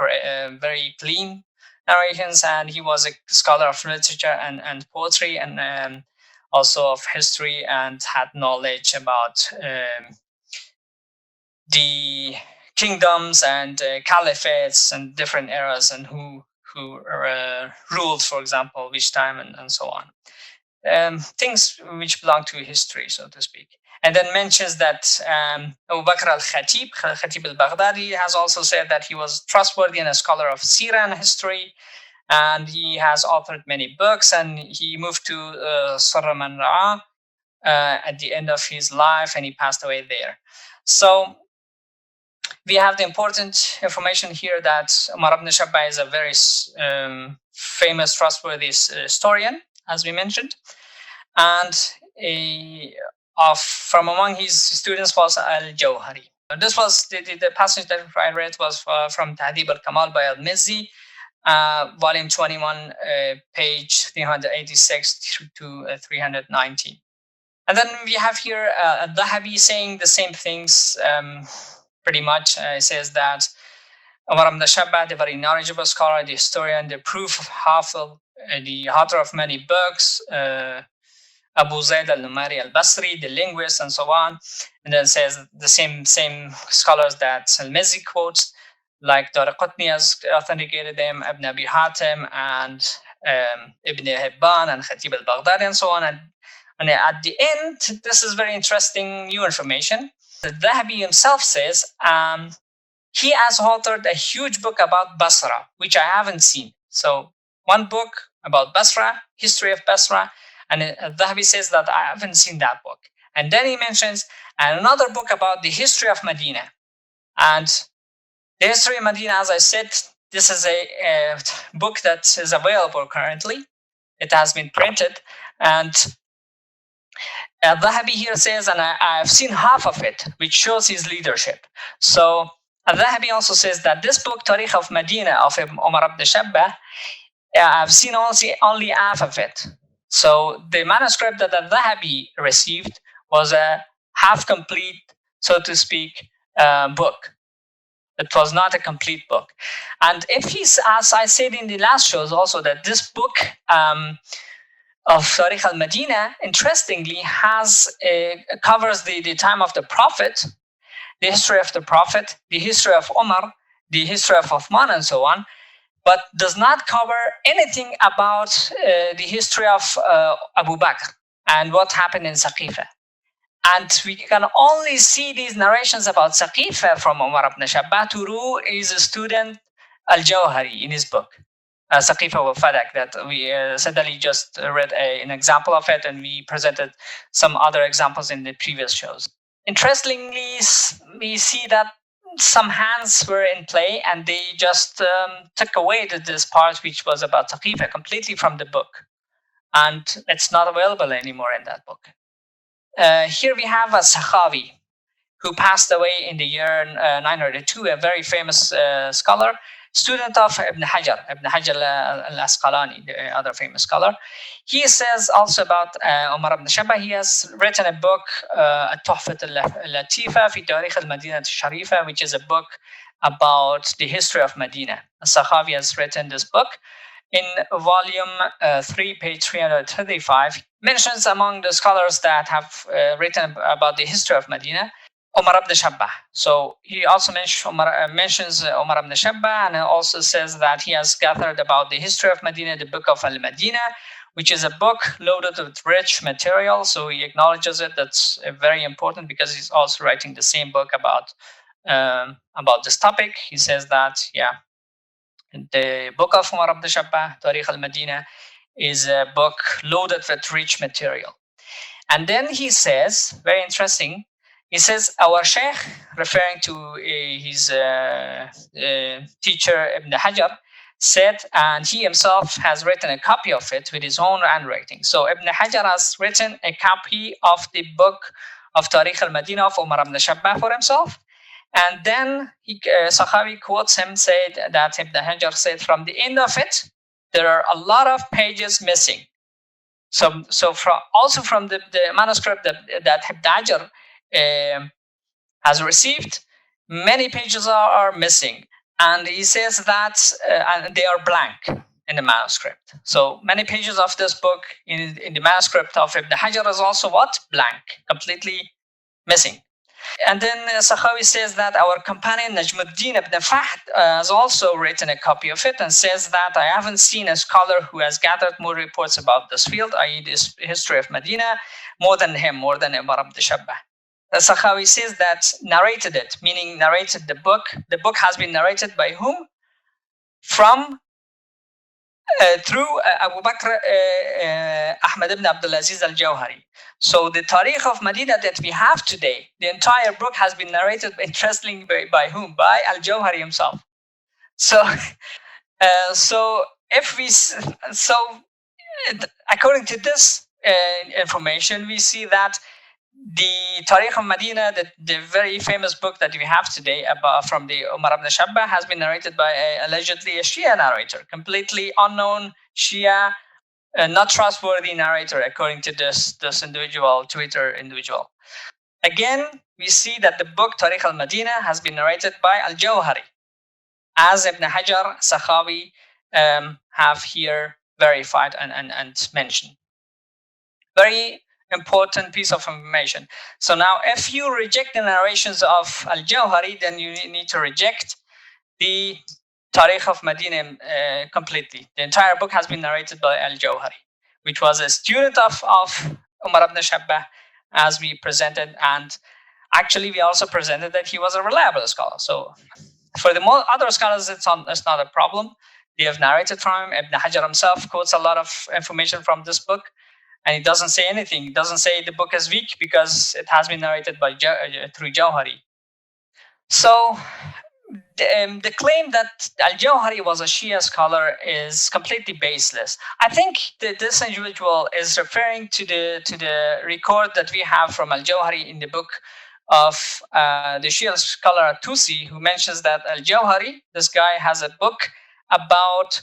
very clean narrations. And he was a scholar of literature and poetry, and also of history, and had knowledge about the kingdoms and caliphates and different eras, and who ruled, for example, which time, and so on. Things which belong to history, so to speak. And then mentions that Abu Bakr al-Khatib al-Baghdadi has also said that he was trustworthy and a scholar of Sirah and history, and he has authored many books, and he moved to Sarra man Ra'a at the end of his life, and he passed away there. So we have the important information here that Umar ibn Shabbah is a very famous, trustworthy historian, as we mentioned, and from among his students was Al-Jawhari. This was the passage that I read was from Tahdib al-Kamal by Al-Mizzi, volume 21, page 386 to 319. And then we have here Al-Dhahabi saying the same things pretty much. It says that Umar ibn Shabbah, the very knowledgeable scholar, the historian, the proof of Hafiz, the author of many books, Abu Zayd al-Numari al-Basri, the linguist, and so on. And then says the same scholars that Al-Mizzi quotes, like Daraqutni has authenticated them, Ibn Abi Hatim, and Ibn Hibban, and Khatib al-Baghdadi, and so on. And at the end, this is very interesting new information. The Dhahabi himself says he has authored a huge book about Basra, which I haven't seen. So one book about Basra, history of Basra, and Dhahabi says that I haven't seen that book. And then he mentions another book about the history of Medina. And the history of Medina, as I said, this is a book that is available currently. It has been printed. And Al-Dhahabi here says, and I've seen half of it, which shows his leadership. So Al-Dhahabi also says that this book, Tarikh of Medina of Umar ibn Shabbah, I've seen only half of it. So the manuscript that Al-Dhahabi received was a half-complete, so to speak, book. It was not a complete book. And if he's, as I said in the last shows also, that this book of Tarikh al-Madina, interestingly, covers the time of the Prophet, the history of the Prophet, the history of Umar, the history of Uthman, and so on, but does not cover anything about the history of Abu Bakr and what happened in Saqifa. And we can only see these narrations about Saqifa from Umar ibn Shabbah through his student Al-Jawhari in his book, Saqifa wa Fadak, that we suddenly just read an example of it, and we presented some other examples in the previous shows. Interestingly, we see that some hands were in play, and they just took away this part which was about Saqifa completely from the book, and it's not available anymore in that book. Here we have a Sakhawi who passed away in the year 902, a very famous scholar, student of Ibn Hajar al-Asqalani, the other famous scholar. He says also about Umar ibn Shabbah, he has written a book, Tuhfat al-Latifa fi Tarikh al-Madinah al-Sharifa, which is a book about the history of Medina. Sakhawi has written this book. In volume 3, page 335, mentions among the scholars that have written about the history of Medina, Umar ibn Shabbah. So he also mentions Umar ibn Shabbah, and also says that he has gathered about the history of Medina, the book of Al-Madina, which is a book loaded with rich material. So he acknowledges it. That's very important because he's also writing the same book about this topic. He says that, the book of Umar ibn Shabbah, Tarikh al-Madina, is a book loaded with rich material. And then he says, very interesting, he says, our Sheikh, referring to his teacher Ibn Hajar, said, and he himself has written a copy of it with his own handwriting. So Ibn Hajar has written a copy of the book of Tarikh al-Madina of Umar ibn Shabbah for himself. And then Sakhawi quotes him, said that Ibn Hajar said, from the end of it, there are a lot of pages missing. So from the manuscript that Ibn Hajar has received, many pages are missing. And he says that and they are blank in the manuscript. So many pages of this book in the manuscript of Ibn Hajar is also what? Blank, completely missing. And then Sakhawi says that our companion Najmuddin ibn Fahd has also written a copy of it, and says that I haven't seen a scholar who has gathered more reports about this field, i.e. this history of Medina, more than him, more than Umar ibn Shabbah. Sakhawi says that narrated it, meaning narrated the book. The book has been narrated by whom? From through Abu Bakr Ahmad ibn Abdul Aziz al-Jawhari. So the Tarikh of Medina that we have today, the entire book has been narrated, interestingly, by whom? By al-Jawhari himself. So, according to this information, we see that the Tarikh of Medina, the very famous book that we have today from the Umar ibn Shabbah, has been narrated by allegedly a Shia narrator, completely unknown Shia, not trustworthy narrator, according to this Twitter individual. Again, we see that the book Tarikh al-Madina has been narrated by al-Jawhari, as Ibn Hajar, Sakhawi have here verified and mentioned. Very important piece of information. So now, if you reject the narrations of al-Jawhari, then you need to reject the Tarikh of Medina completely. The entire book has been narrated by al-Jawhari, which was a student of Umar ibn Shabbah, as we presented, and actually we also presented that he was a reliable scholar. So for the other scholars, it's not a problem. They have narrated from him. Ibn Hajar himself quotes a lot of information from this book, and he doesn't say anything. He doesn't say the book is weak because it has been narrated by through Jawhari. So the claim that al-Jawhari was a Shia scholar is completely baseless. I think that this individual is referring to the record that we have from al-Jawhari in the book of the Shia scholar Tusi, who mentions that al-Jawhari, this guy, has a book about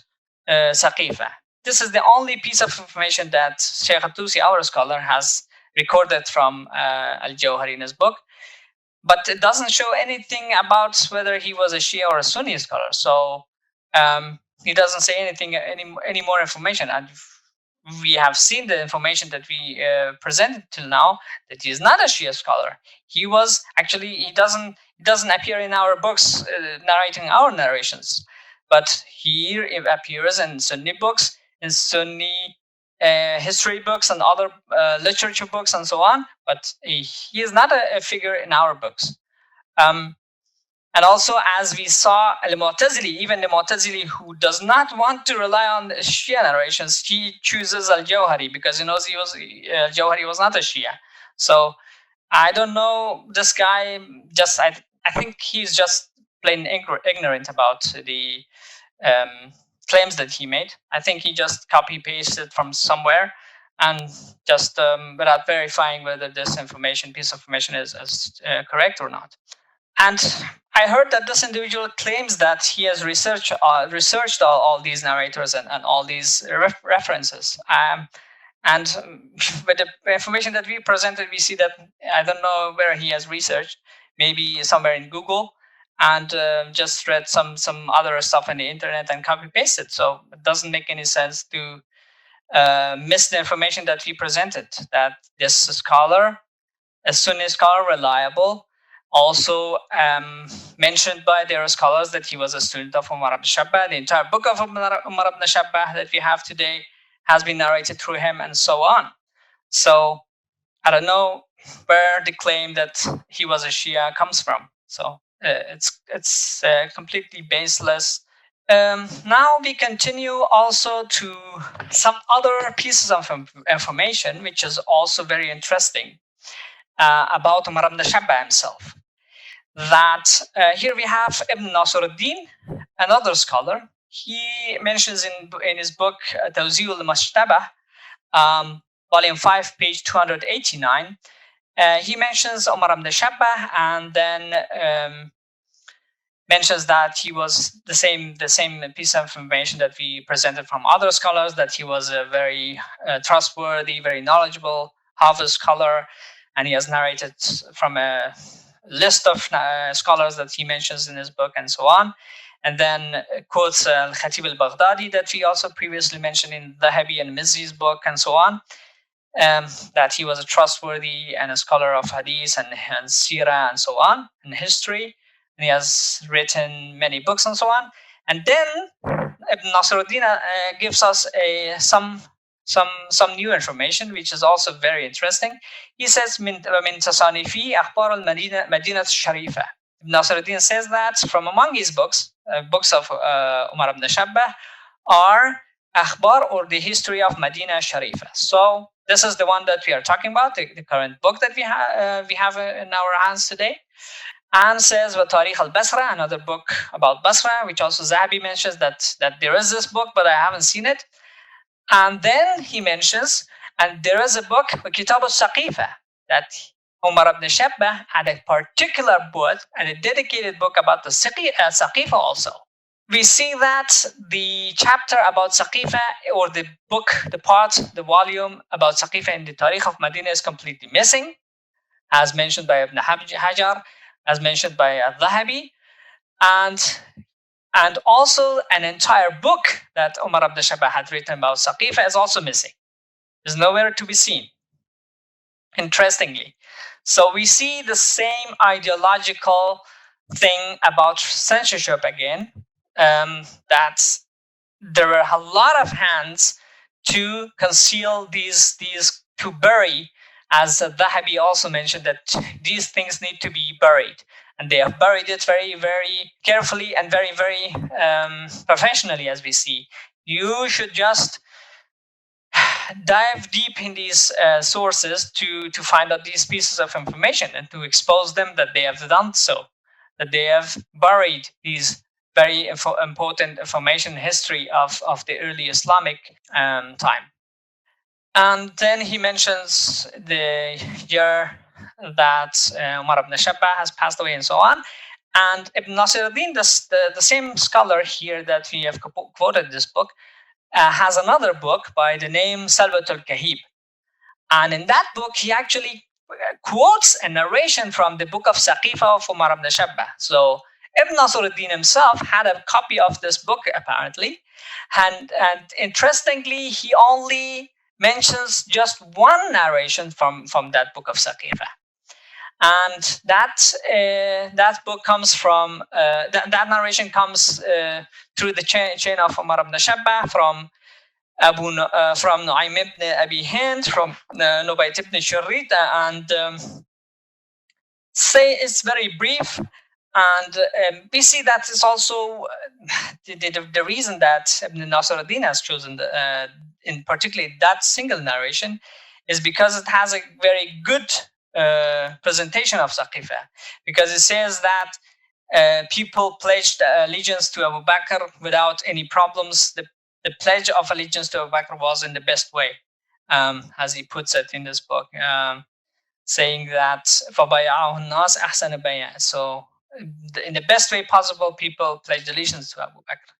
Saqifa. This is the only piece of information that Sheikh Tusi, our scholar, has recorded from al-Jawhari in his book. But it doesn't show anything about whether he was a Shia or a Sunni scholar. So he doesn't say anything, any more information. And we have seen the information that we presented till now, that he is not a Shia scholar. He doesn't appear in our books narrating our narrations, but here it appears in Sunni books, in Sunni history books and other literature books and so on, but he is not a figure in our books. And also, as we saw, even the Mu'tazili who does not want to rely on the Shia narrations, he chooses Al-Jawhari because he knows Jawhari was not a Shia. So I don't know, this guy, I think he's just plain ignorant about the claims that he made. I think he just copy-pasted from somewhere and just without verifying whether this piece of information is correct or not. And I heard that this individual claims that he has researched all these narrators and all these references. And with the information that we presented, we see that I don't know where he has researched, maybe somewhere in Google, and just read some other stuff on the internet and copy pasted. So it doesn't make any sense to miss the information that we presented, that this scholar, a Sunni scholar, reliable, also mentioned by their scholars that he was a student of Umar ibn Shabbah. The entire book of Umar ibn Shabbah that we have today has been narrated through him, and so on. So I don't know where the claim that he was a Shia comes from. So it's completely baseless. Now we continue also to some other pieces of information, which is also very interesting about Umar ibn Shabbah himself. That here we have Ibn Nasruddin, another scholar. He mentions in his book Tawzi' al-Mashtabah, volume 5, page 289. He mentions Umar ibn Shabbah, and then mentions that he was the same piece of information that we presented from other scholars, that he was a very trustworthy, very knowledgeable Hafiz scholar, and he has narrated from a list of scholars that he mentions in his book, and so on. And then quotes Al-Khatib al-Baghdadi that we also previously mentioned in Dhahabi and Mizzi's book, and so on, that he was a trustworthy and a scholar of hadith and seerah and so on, and history. And he has written many books and so on. And then Ibn Nasruddin gives us some new information, which is also very interesting. He says, "Min tasanifi akhbar al-Madinah al-Sharifa." Ibn Nasruddin says that from among his books, books of Umar ibn Shabbah, are akhbar, or the history of Madinah Sharifa. So this is the one that we are talking about, the current book that we have in our hands today. And says Tarikh al-Basra, another book about Basra, which also Zahabi mentions that there is this book, but I haven't seen it. And then he mentions, and there is a book, Kitab al-Saqifa, that Umar ibn Shabbah had a particular book and a dedicated book about the Saqifa also. We see that the chapter about Saqifa, or the book, the volume about Saqifa in the Tarikh of Medina is completely missing, as mentioned by Ibn Hajar, as mentioned by Al-Dhahabi, and also an entire book that Umar ibn Shabbah had written about Saqifa is also missing. There's nowhere to be seen, interestingly. So we see the same ideological thing about censorship again, that there were a lot of hands to conceal these, to bury, as Dhahabi also mentioned, that these things need to be buried. And they have buried it very, very carefully and very, very professionally, as we see. You should just dive deep in these sources to find out these pieces of information and to expose them that they have done so, that they have buried these very important information history of the early Islamic time. And then he mentions the year that Umar ibn Shabbah has passed away and so on. And Ibn Nasruddin, the same scholar here that we have quoted this book, has another book by the name Salwatul Kahib. And in that book, he actually quotes a narration from the book of Saqifa of Umar ibn Shabbah. So Ibn Nasruddin himself had a copy of this book, apparently. And interestingly, he only mentions just one narration from that book of Saqifa. And that book comes from, that narration comes through the chain of Umar ibn Shabbah from from Nu'aym ibn Abi Hind, from Nubayt ibn Shurrit, and say it's very brief. And we see that is also the reason that Ibn Nasruddin has chosen, in particularly that single narration, is because it has a very good presentation of Saqifa, because it says that people pledged allegiance to Abu Bakr without any problems. The pledge of allegiance to Abu Bakr was in the best way, as he puts it in this book, saying that فَبَيَعَهُ النَّاسِ أَحْسَنَ بَيْعٍ. So in the best way possible, people pledged allegiance to Abu Bakr.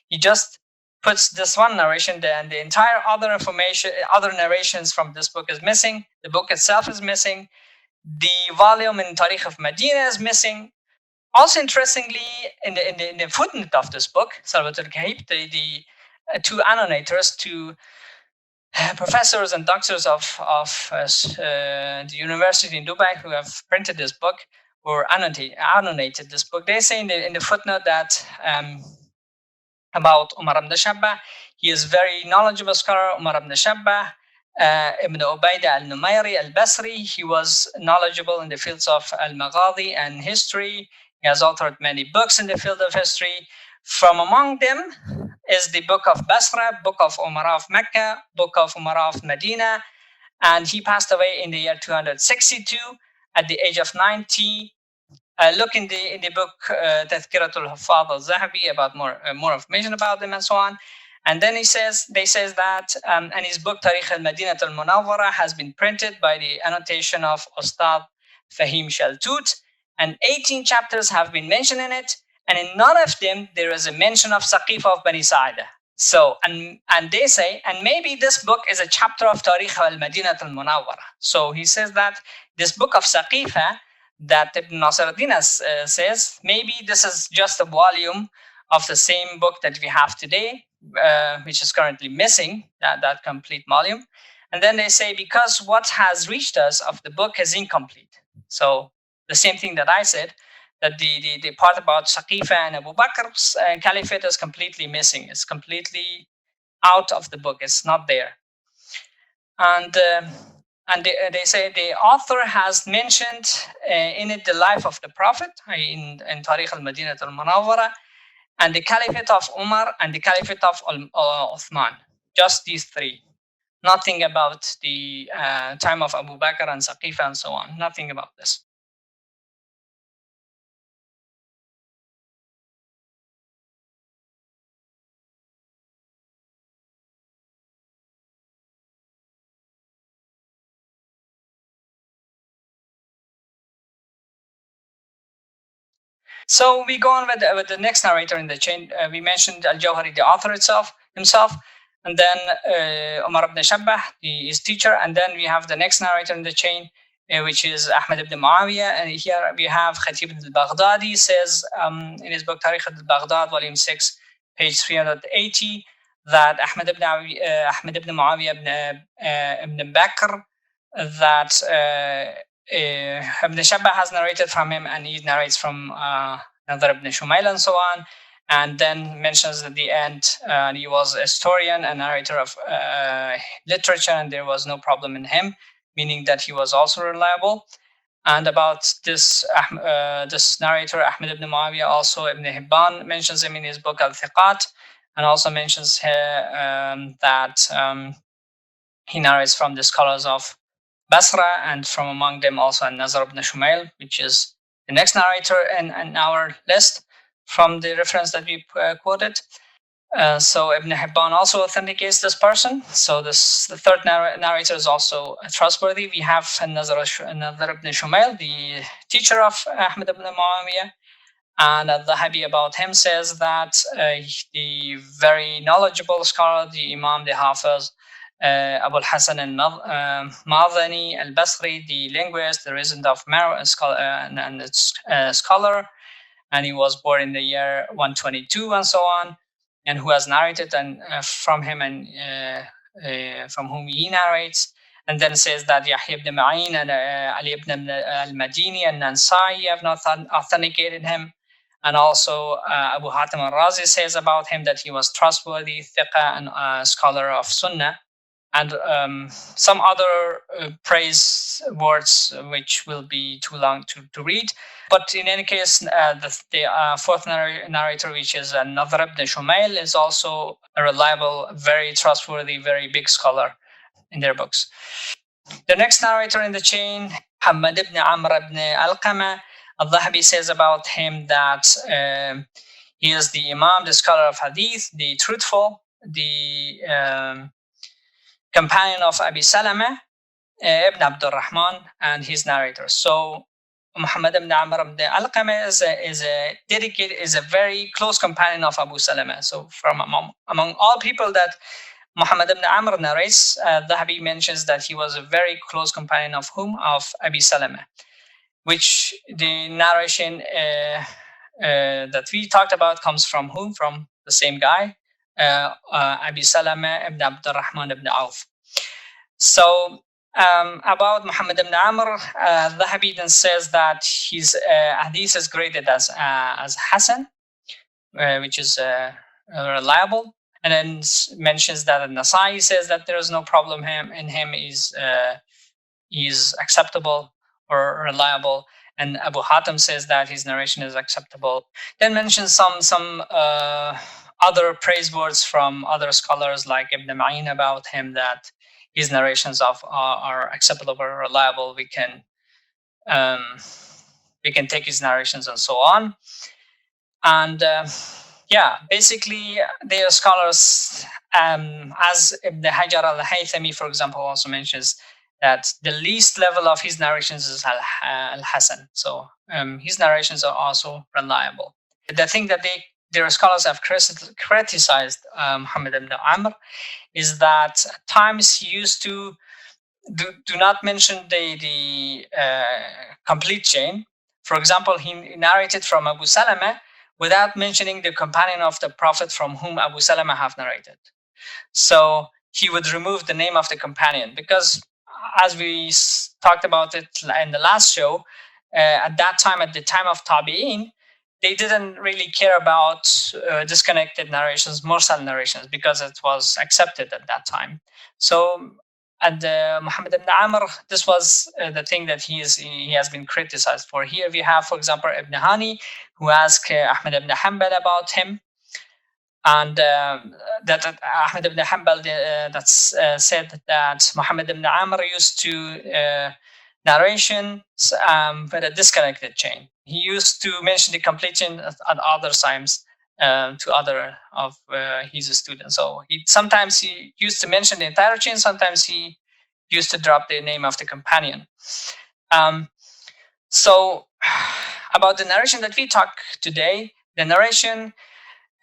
He just puts this one narration there, and the entire other information, other narrations from this book is missing. The book itself is missing. The volume in Tarikh of Medina is missing. Also, interestingly, in the footnote of this book, Salvat al-Kahib, the two annotators, two professors and doctors of the university in Dubai who have printed this book or annotated this book, they say in the footnote that about Umar ibn Shabbah, he is very knowledgeable scholar. Umar ibn Shabbah, Ibn Ubayda al-Numayri al-Basri, he was knowledgeable in the fields of al-Maghadi and history. He has authored many books in the field of history. From among them is the book of Basra, book of Umara of Mecca, book of Umara of Medina, and he passed away in the year 262 at the age of 90. Look in the book Tadhkiratul Huffaz al-Zahabi about more information about them and so on. And then they says that and his book Tarikh al-Madinah al-Munawwara has been printed by the annotation of Ustad Fahim Shaltut, and 18 chapters have been mentioned in it, and in none of them there is a mention of Saqifa of Bani Sa'ida. So, and they say, and maybe this book is a chapter of Tarikh al-Madinah al-Munawwara. So he says that this book of Saqifa that Ibn Nasruddin says, maybe this is just a volume of the same book that we have today, which is currently missing, that complete volume. And then they say, because what has reached us of the book is incomplete. So the same thing that I said, that the part about Saqifa and Abu Bakr's caliphate is completely missing. It's completely out of the book. It's not there. And they say the author has mentioned in it the life of the Prophet in Tarikh al-Madinah al-Munawwara, and the caliphate of Umar and the caliphate of Uthman. Just these three. Nothing about the time of Abu Bakr and Saqifa and so on. Nothing about this. So we go on with the next narrator in the chain. We mentioned Al-Jawhari, the author himself, and then Umar ibn Shabbah, his teacher, and then we have the next narrator in the chain, which is Ahmad ibn Muawiyah. And here we have Khatib al-Baghdadi says in his book Tarikh al-Baghdad, volume 6, page 380, that Ahmad ibn Muawiyah ibn Bakr, that Ibn Shabbah has narrated from him, and he narrates from Nadar ibn Shumayl and so on, and then mentions at the end he was a historian and narrator of literature, and there was no problem in him, meaning that he was also reliable. And about this this narrator, Ahmad ibn Muawiyah, also Ibn Hibban mentions him in his book Al-Thiqat, and also mentions that he narrates from the scholars of Basra, and from among them also Nazar ibn Shumayl, which is the next narrator in our list from the reference that we quoted. So Ibn Hibban also authenticates this person. So the third narrator is also trustworthy. We have Nazar ibn Shumayl, the teacher of Ahmad ibn Muawiyah, and Al-Dhahabi about him says that the very knowledgeable scholar, the Imam, the Hafiz, Abu al-Hasan al-Madani al-Basri, the linguist, the resident of Mar, and scholar, and he was born in the year 122 and so on, and who has narrated and from him and from whom he narrates. And then says that Yahya ibn Ma'in and Ali ibn al-Madini and Nansai have not authenticated him. And also Abu Hatim al-Razi says about him that he was trustworthy, thiqa, and a scholar of Sunnah. And some other praise words which will be too long to read. But in any case, the fourth narrator, which is Nadr ibn Shumail, is also a reliable, very trustworthy, very big scholar in their books. The next narrator in the chain, Muhammad ibn Amr ibn Alqama, Al-Dhahabi says about him that he is the Imam, the scholar of Hadith, the truthful, the companion of Abu Salamah Ibn Abdul Rahman, and his narrator. So Muhammad ibn Amr ibn Alqama is a very close companion of Abu Salamah. So from among all people that Muhammad ibn Amr narrates, Dhahabi mentions that he was a very close companion of whom? Of Abu Salamah, which the narration that we talked about comes from whom? From the same guy, Abu Salamah ibn Abdul Rahman ibn Awf. So about Muhammad ibn Amr, Dhahabi then says that his hadith is graded as Hasan, which is reliable, and then mentions that Nasa'i says that there is no problem in him, is acceptable or reliable, and Abu Hatim says that his narration is acceptable. Then mentions some other praise words from other scholars like Ibn Ma'in about him, that his narrations are acceptable or reliable. We can take his narrations and so on. And basically they are scholars, as Ibn Hajar al-Haythami, for example, also mentions that the least level of his narrations is al-Hasan. So his narrations are also reliable. The thing that their scholars have criticized Muhammad ibn Amr is that at times he used to do not mention the complete chain. For example, he narrated from Abu Salamah without mentioning the companion of the Prophet from whom Abu Salamah have narrated. So he would remove the name of the companion, because as we talked about it in the last show, at the time of Tabi'in, they didn't really care about disconnected narrations, mursal narrations, because it was accepted at that time. So at Muhammad ibn Amr, this was the thing that he has been criticized for. Here we have, for example, Ibn Hani, who asked Ahmad ibn Hanbal about him, and that Ahmad ibn Hanbal said that Muhammad ibn Amr used to narrations with a disconnected chain. He used to mention the complete chain at other times to other of his students. So sometimes he used to mention the entire chain, sometimes he used to drop the name of the companion. So about the narration that we talk today, the narration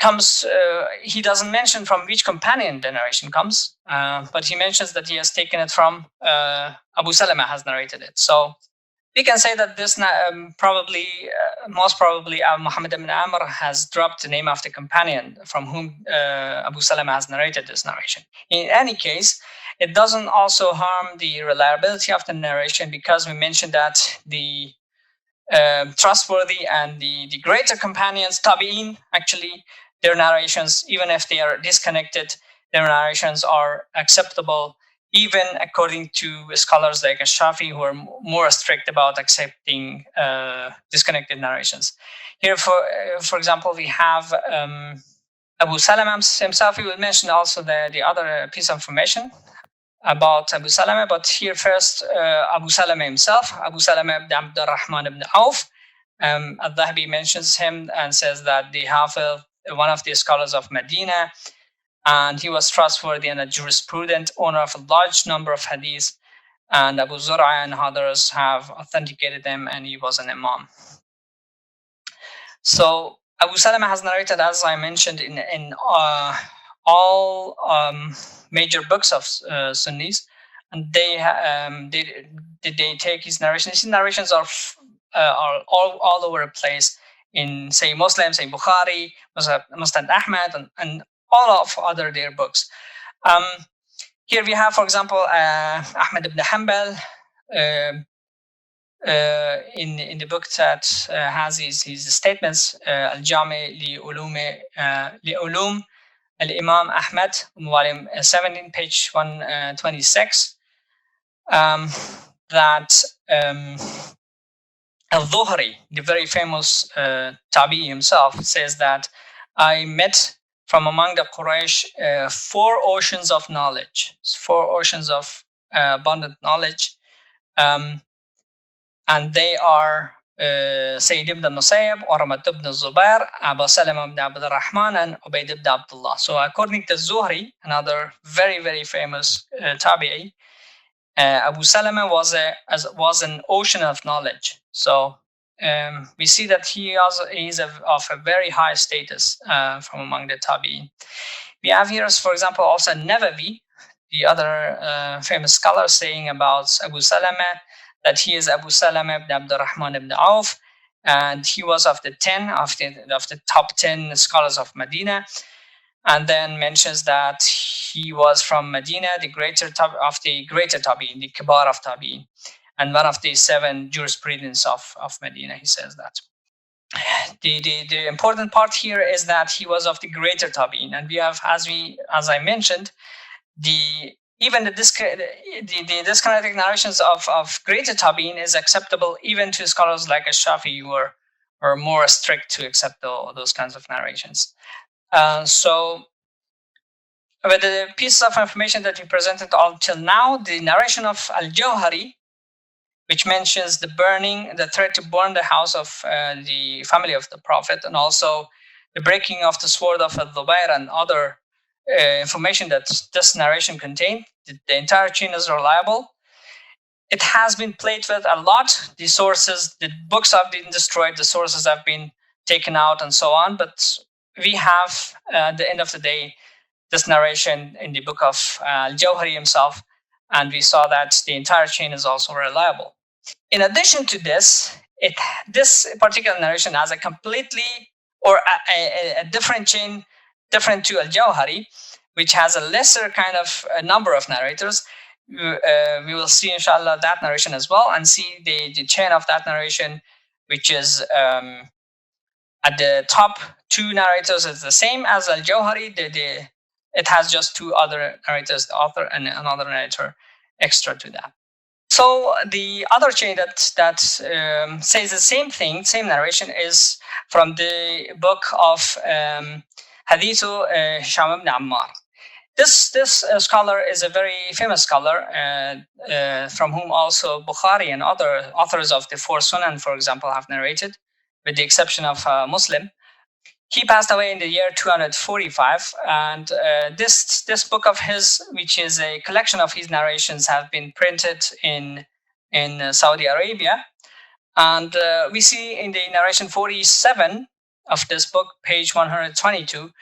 comes, he doesn't mention from which companion the narration comes, but he mentions that he has taken it from Abu Salamah has narrated it. So we can say that this most probably Muhammad ibn Amr has dropped the name of the companion from whom Abu Salamah has narrated this narration. In any case, it doesn't also harm the reliability of the narration, because we mentioned that the trustworthy and the greater companions, Tabi'in, actually, their narrations, even if they are disconnected, their narrations are acceptable, even according to scholars like Shafi, who are more strict about accepting disconnected narrations. Here, for example, we have Abu Salamah himself. We will mention also the other piece of information about Abu Salamah, but here first, Abu Salamah himself, Abu Salamah ibn Abdul Rahman ibn Awf. Al-Dhahabi mentions him and says that the Hafiz, one of the scholars of Medina, and he was trustworthy and a jurisprudent, owner of a large number of hadiths, and Abu Zur'a and others have authenticated him, and he was an Imam. So Abu Salamah has narrated, as I mentioned, in all major books of Sunnis, and they take his narrations. His narrations are all over the place in, say, Muslim, say Bukhari, Musnad Ahmad, and all of other their books. Here we have, for example, Ahmad ibn Hanbal in the book that has his statements, Al-Jami li-Ulum Al-Imam Ahmad, volume 17, page 126, that Al-Dhuhri, the very famous Tabi himself, says that I met from among the Quraysh 4 oceans of knowledge, 4 oceans of abundant knowledge, and they are Sayyid ibn Musayyab, Urmat ibn Zubair, Abu Salamah ibn Rahman, and Ubayd ibn Abdullah. So according to Zuhri, another very, very famous Tabi'i, Abu Salamah was an ocean of knowledge. So we see that he also is of a very high status from among the Tabi'in. We have here, for example, also Nawa'i, the other famous scholar, saying about Abu Salamah that he is Abu Salamah ibn Abdurrahman ibn Awf, and he was of the top 10 scholars of Medina, and then mentions that he was from Medina, the greater Tabi'in, the Kibar of Tabi'in, and one of the 7 jurisprudence of Medina. He says that. The important part here is that he was of the greater Tabi'in, and we have, as I mentioned, even the disconnected narrations of greater Tabi'in is acceptable even to scholars like Shafi'i who are more strict to accept those kinds of narrations. So with the pieces of information that we presented until now, the narration of Al-Jawhari, which mentions the threat to burn the house of the family of the Prophet, and also the breaking of the sword of Al-Dhubair and other information that this narration contained, the entire chain is reliable. It has been played with a lot. The sources, the books have been destroyed, the sources have been taken out, and so on. But we have, at the end of the day, this narration in the book of Jawhari himself, and we saw that the entire chain is also reliable. In addition to this, this particular narration has a completely or a different chain, different to Al-Jawhari, which has a lesser kind of number of narrators. We will see, inshallah, that narration as well, and see the chain of that narration, which is at the top 2 narrators is the same as Al-Jawhari. It has just 2 other narrators, the author and another narrator extra to that. So the other chain that says the same thing, same narration, is from the book of Hadithu Hisham Ibn Ammar. This scholar is a very famous scholar, from whom also Bukhari and other authors of the 4 Sunan, for example, have narrated, with the exception of Muslim. He passed away in the year 245, and this book of his, which is a collection of his narrations, have been printed in Saudi Arabia. And we see in the narration 47 of this book, page 122,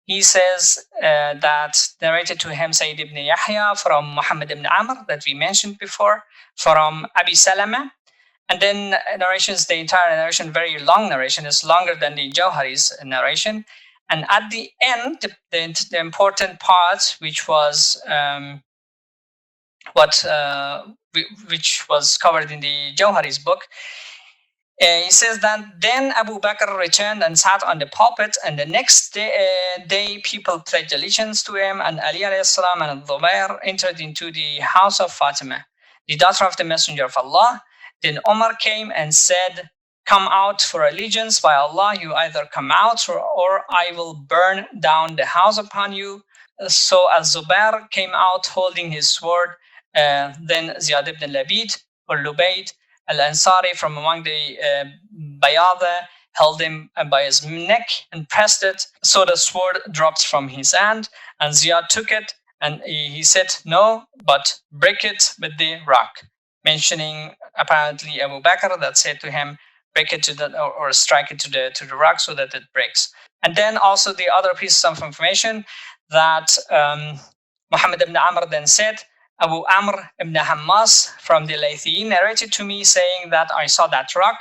he says that narrated to him Sayyid ibn Yahya from Muhammad ibn Amr, that we mentioned before, from Abu Salamah. And then narrations, the entire narration, very long narration, is longer than the Jawhari's narration. And at the end, the important part, which was which was covered in the Jawhari's book, he says that then Abu Bakr returned and sat on the pulpit, and the next day people pledged allegiance to him, and Ali alayhi salam and Al-Dhubair entered into the house of Fatima, the daughter of the Messenger of Allah. Then Umar came and said, "Come out for allegiance. By Allah, you either come out or I will burn down the house upon you." So Al-Zubair came out holding his sword. Then Ziyad ibn Labid or Lubayd Al-Ansari from among the Bayada held him by his neck and pressed it. So the sword dropped from his hand, and Ziyad took it, and he said, "No, but break it with the rock," mentioning apparently Abu Bakr, that said to him, "Break it or strike it to the rock so that it breaks." And then also the other pieces of information that Muhammad ibn Amr then said, Abu Amr ibn Hammas from the Laythiyin narrated to me, saying that I saw that rock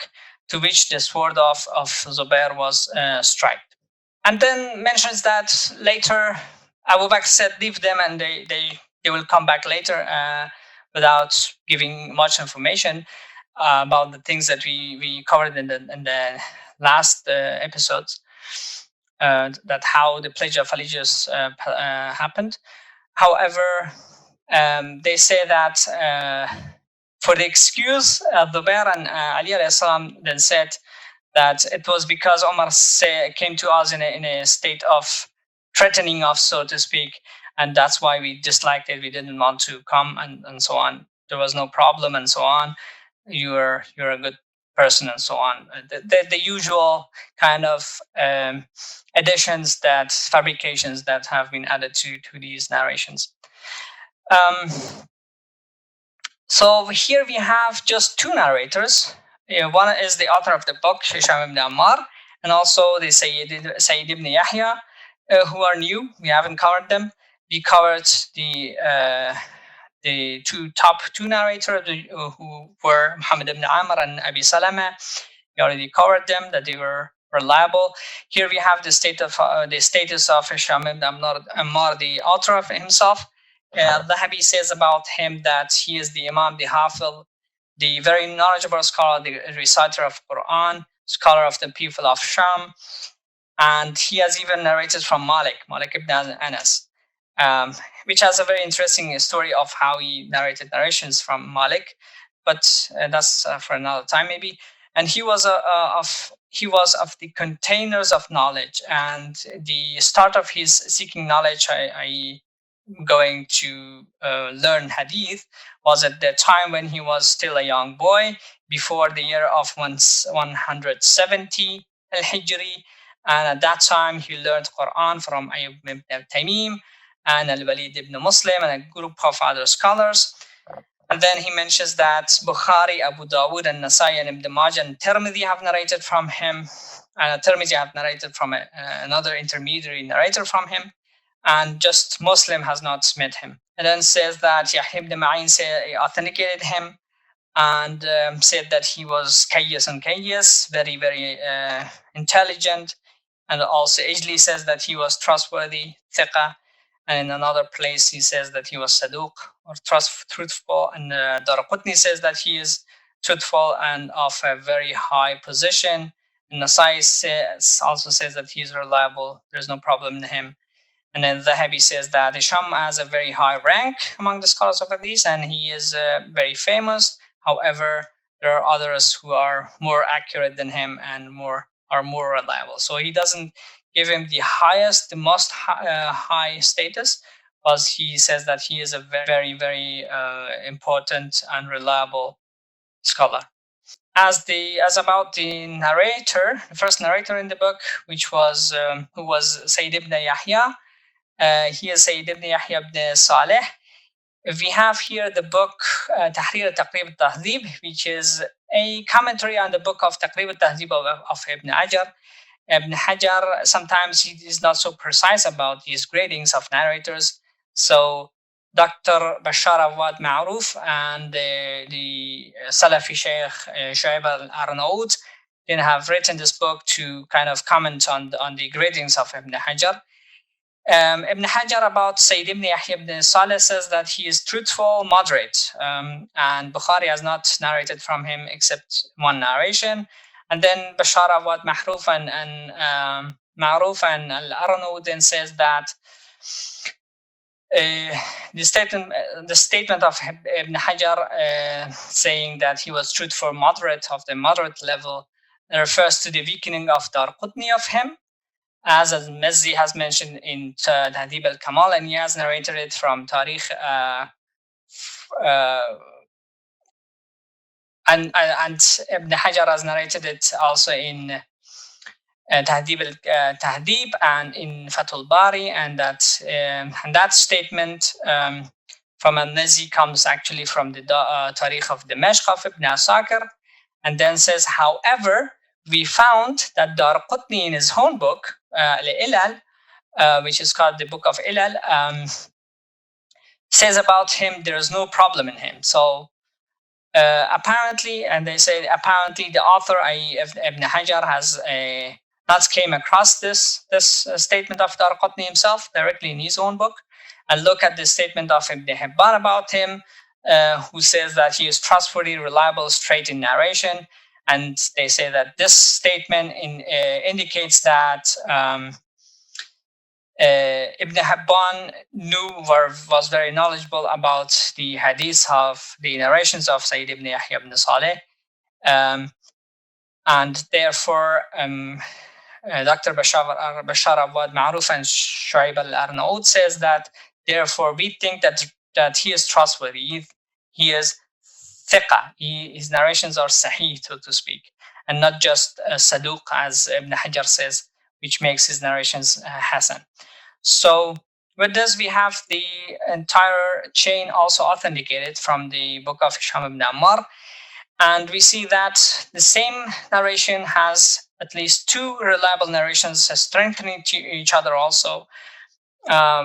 to which the sword of Zubair was struck. And then mentions that later Abu Bakr said, "Leave them, and they will come back later," without giving much information. about the things that we covered in the last episodes, that how the Pledge of Allegiance happened. However, they say that for the excuse, Zubair and Ali alayhi salam then said that it was because Umar came to us in a state of threatening us, so to speak, and that's why we disliked it. We didn't want to come, and so on. There was no problem, and so on. You're a good person, and so on. The usual kind of additions, that fabrications that have been added to these narrations. So here we have just two narrators. One is the author of the book, Is Hisham Ibn Ammar, and also the Sayyid Ibn Yahya, who are new. We haven't covered them. We covered the top two narrators who were Muhammad ibn Ammar and Abu Salamah. We already covered them, that they were reliable. Here we have the status of Hisham ibn Ammar, the author of himself. Zahabi says about him that he is the Imam, the Hafil, the very knowledgeable scholar, the reciter of Quran, scholar of the people of Sham, and he has even narrated from Malik ibn Anas, which has a very interesting story of how he narrated narrations from Malik, but that's for another time maybe. And he was of the containers of knowledge, and the start of his seeking knowledge, I going to learn hadith, was at the time when he was still a young boy, before the year of 170 al-Hijri, and at that time he learned Quran from Ayyub ibn Tamim and al-Walid ibn Muslim and a group of other scholars. And then he mentions that Bukhari, Abu Dawood, and Nasa'i, and Ibn Majah, and Tirmidhi have narrated from him, and Tirmidhi have narrated from another intermediary narrator from him, and just Muslim has not met him. And then says that Yahya ibn Ma'in authenticated him, and said that he was kayyas, very, very intelligent. And also Ijli says that he was trustworthy, thiqa. And in another place he says that he was saduq, or truthful. And Daraqutni says that he is truthful and of a very high position. And Nasa'i also says that he is reliable, there's no problem in him. And then Zahabi says that Hisham has a very high rank among the scholars of Hadith, and he is very famous. However, there are others who are more accurate than him and are more reliable. So he doesn't give him the most high status, but he says that he is a very, very important and reliable scholar. As about the narrator, the first narrator in the book, which was who was Sayyid ibn Yahya. He is Sayyid ibn Yahya ibn Saleh. We have here the book Tahrir al-Taqrib al-Tahdhib, which is a commentary on the book of Taqrib al-Tahdhib of Ibn Hajar. Ibn Hajar, sometimes he is not so precise about these gradings of narrators. So Dr. Bashar Awad Ma'ruf and the Salafi Sheikh Shu'aib al-Arn'ut have written this book to kind of comment on the gradings of Ibn Hajar. Ibn Hajar about Sayyid ibn Yahya ibn Saleh says that he is truthful, moderate, and Bukhari has not narrated from him except one narration. And then Bashar Awad Ma'ruf and Al-Arn'ut then says that the statement of Ibn Hajar saying that he was truthful, moderate, of the moderate level, refers to the weakening of Darqutni of him, as Mezzi has mentioned in Tahdhib al-Kamal, and he has narrated it from Tarikh, and Ibn Hajar has narrated it also in Tahdhib al-Tahdhib and in Fathul Bari, and that statement from al-Mezzi comes actually from the Tarikh of Dimashq of Ibn Asakir, and then says, however, we found that Darqutni in his own book, Al-Ilal, which is called the Book of Ilal, says about him there is no problem in him. So apparently, and they say apparently the author, Ibn Hajar, has not came across this statement of Darqutni himself directly in his own book, and look at the statement of Ibn Hibban about him. who says that he is trustworthy, reliable, straight in narration. And they say that this statement indicates that Ibn Habban was very knowledgeable about the hadiths of the narrations of Sayyid ibn Yahya ibn Saleh. And therefore, Dr. Bashar Awad Maruf and Shuaib al-Arn'ut says that, therefore, we think that he is trustworthy. He is thiqa. His narrations are sahih, so to speak, and not just saduq, as Ibn Hajar says, which makes his narrations hasan. So with this, we have the entire chain also authenticated from the book of Hisham Ibn Ammar. And we see that the same narration has at least two reliable narrations strengthening each other also,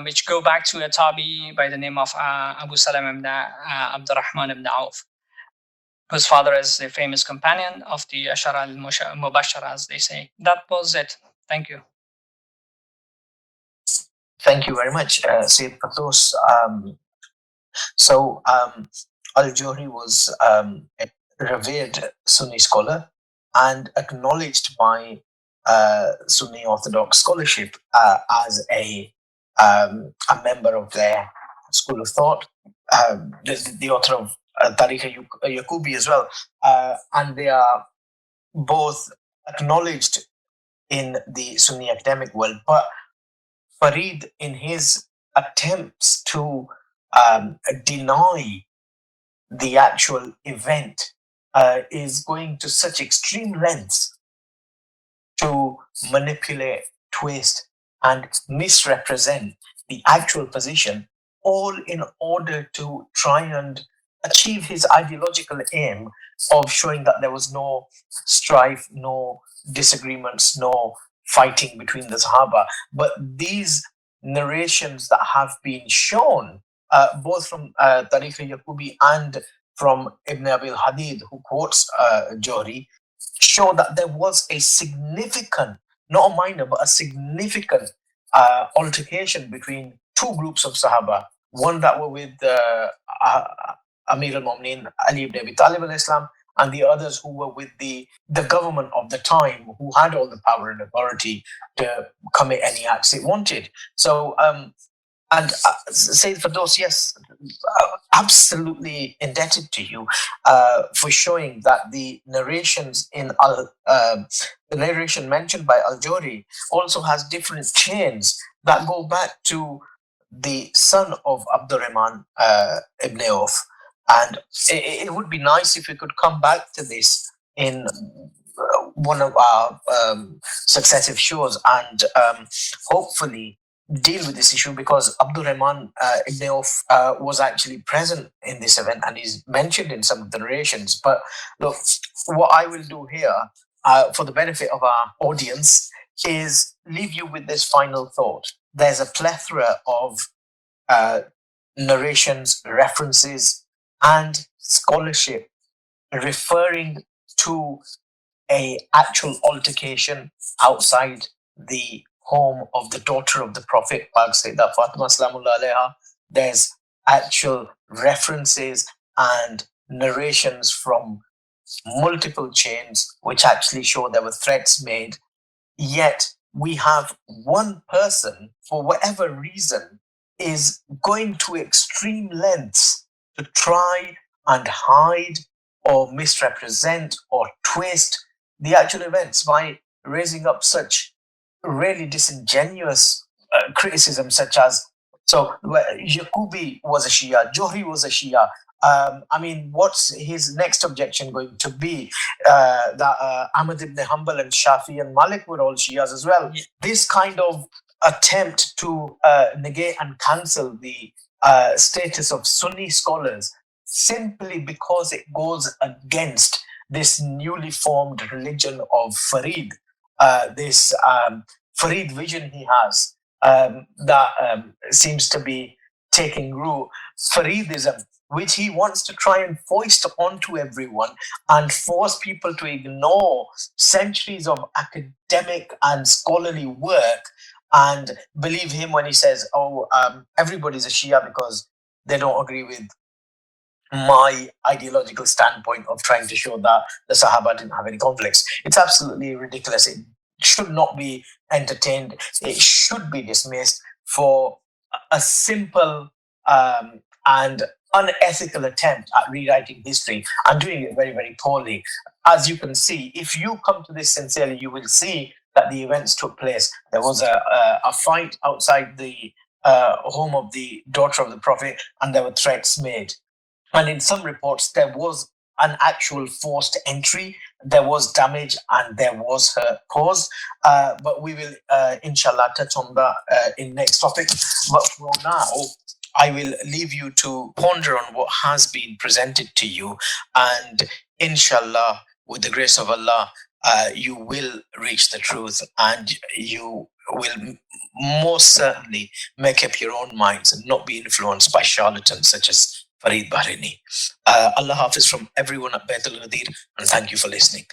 which go back to a tabi by the name of Abu Salamah Ibn Abdurrahman Ibn Awf, whose father is the famous companion of the Ashara al-Mubashara, as they say. That was it. Thank you. Thank you very much, Sayyid Fatos. Al-Jawhari was a revered Sunni scholar and acknowledged by Sunni Orthodox scholarship as a member of their school of thought, the author of Tarikh Yaqoubi as well, and they are both acknowledged in the Sunni academic world. But Farid, in his attempts to deny the actual event, is going to such extreme lengths to manipulate, twist, and misrepresent the actual position, all in order to try and achieve his ideological aim of showing that there was no strife, no disagreements, no fighting between the Sahaba. But these narrations that have been shown, both from Tarikh Yaqoubi and from Ibn Abil Hadid, who quotes Jawhari, show that there was a significant, not a minor, but a significant altercation between two groups of Sahaba. One that were with Amir al-Mu'minin Ali ibn Abi Talib al-Islam, and the others who were with the government of the time, who had all the power and authority to commit any acts it wanted. So, Sayyid Firdaus, yes, absolutely indebted to you for showing that the narrations in the narration mentioned by Al-Jawhari also has different chains that go back to the son of Abdurrahman Ibn Awf. And it would be nice if we could come back to this in one of our successive shows and hopefully deal with this issue, because Abdurrahman Ibn Awf was actually present in this event and is mentioned in some of the narrations. But look, what I will do here for the benefit of our audience is leave you with this final thought. There's a plethora of narrations, references, and scholarship referring to a actual altercation outside the home of the daughter of the Prophet, Sayeda Fatima Al Zahra. There's actual references and narrations from multiple chains which actually show there were threats made. Yet we have one person, for whatever reason, is going to extreme lengths to try and hide or misrepresent or twist the actual events by raising up such really disingenuous criticism, such as, so Yaqoubi was a Shia, Jawhari was a Shia. I mean, what's his next objection going to be? That Ahmad ibn Hanbal and Shafi and Malik were all Shias as well. Yeah. This kind of attempt to negate and cancel the status of Sunni scholars simply because it goes against this newly formed religion of Farid, this Farid vision he has that seems to be taking root, Faridism, which he wants to try and foist onto everyone and force people to ignore centuries of academic and scholarly work and believe him when he says, everybody's a Shia because they don't agree with my ideological standpoint of trying to show that the Sahaba didn't have any conflicts. It's absolutely ridiculous. It should not be entertained. It should be dismissed for a simple and unethical attempt at rewriting history and doing it very, very poorly. As you can see, if you come to this sincerely, you will see that the events took place. There was a fight outside the home of the daughter of the Prophet, and there were threats made. And in some reports, there was an actual forced entry, there was damage, and there was hurt caused. But we will, inshallah, touch on that in next topic. But for now, I will leave you to ponder on what has been presented to you, and inshallah, with the grace of Allah, you will reach the truth, and you will most certainly make up your own minds and not be influenced by charlatans such as Farid Bahraini. Allah Hafiz from everyone at Baitul Ghadir, and thank you for listening.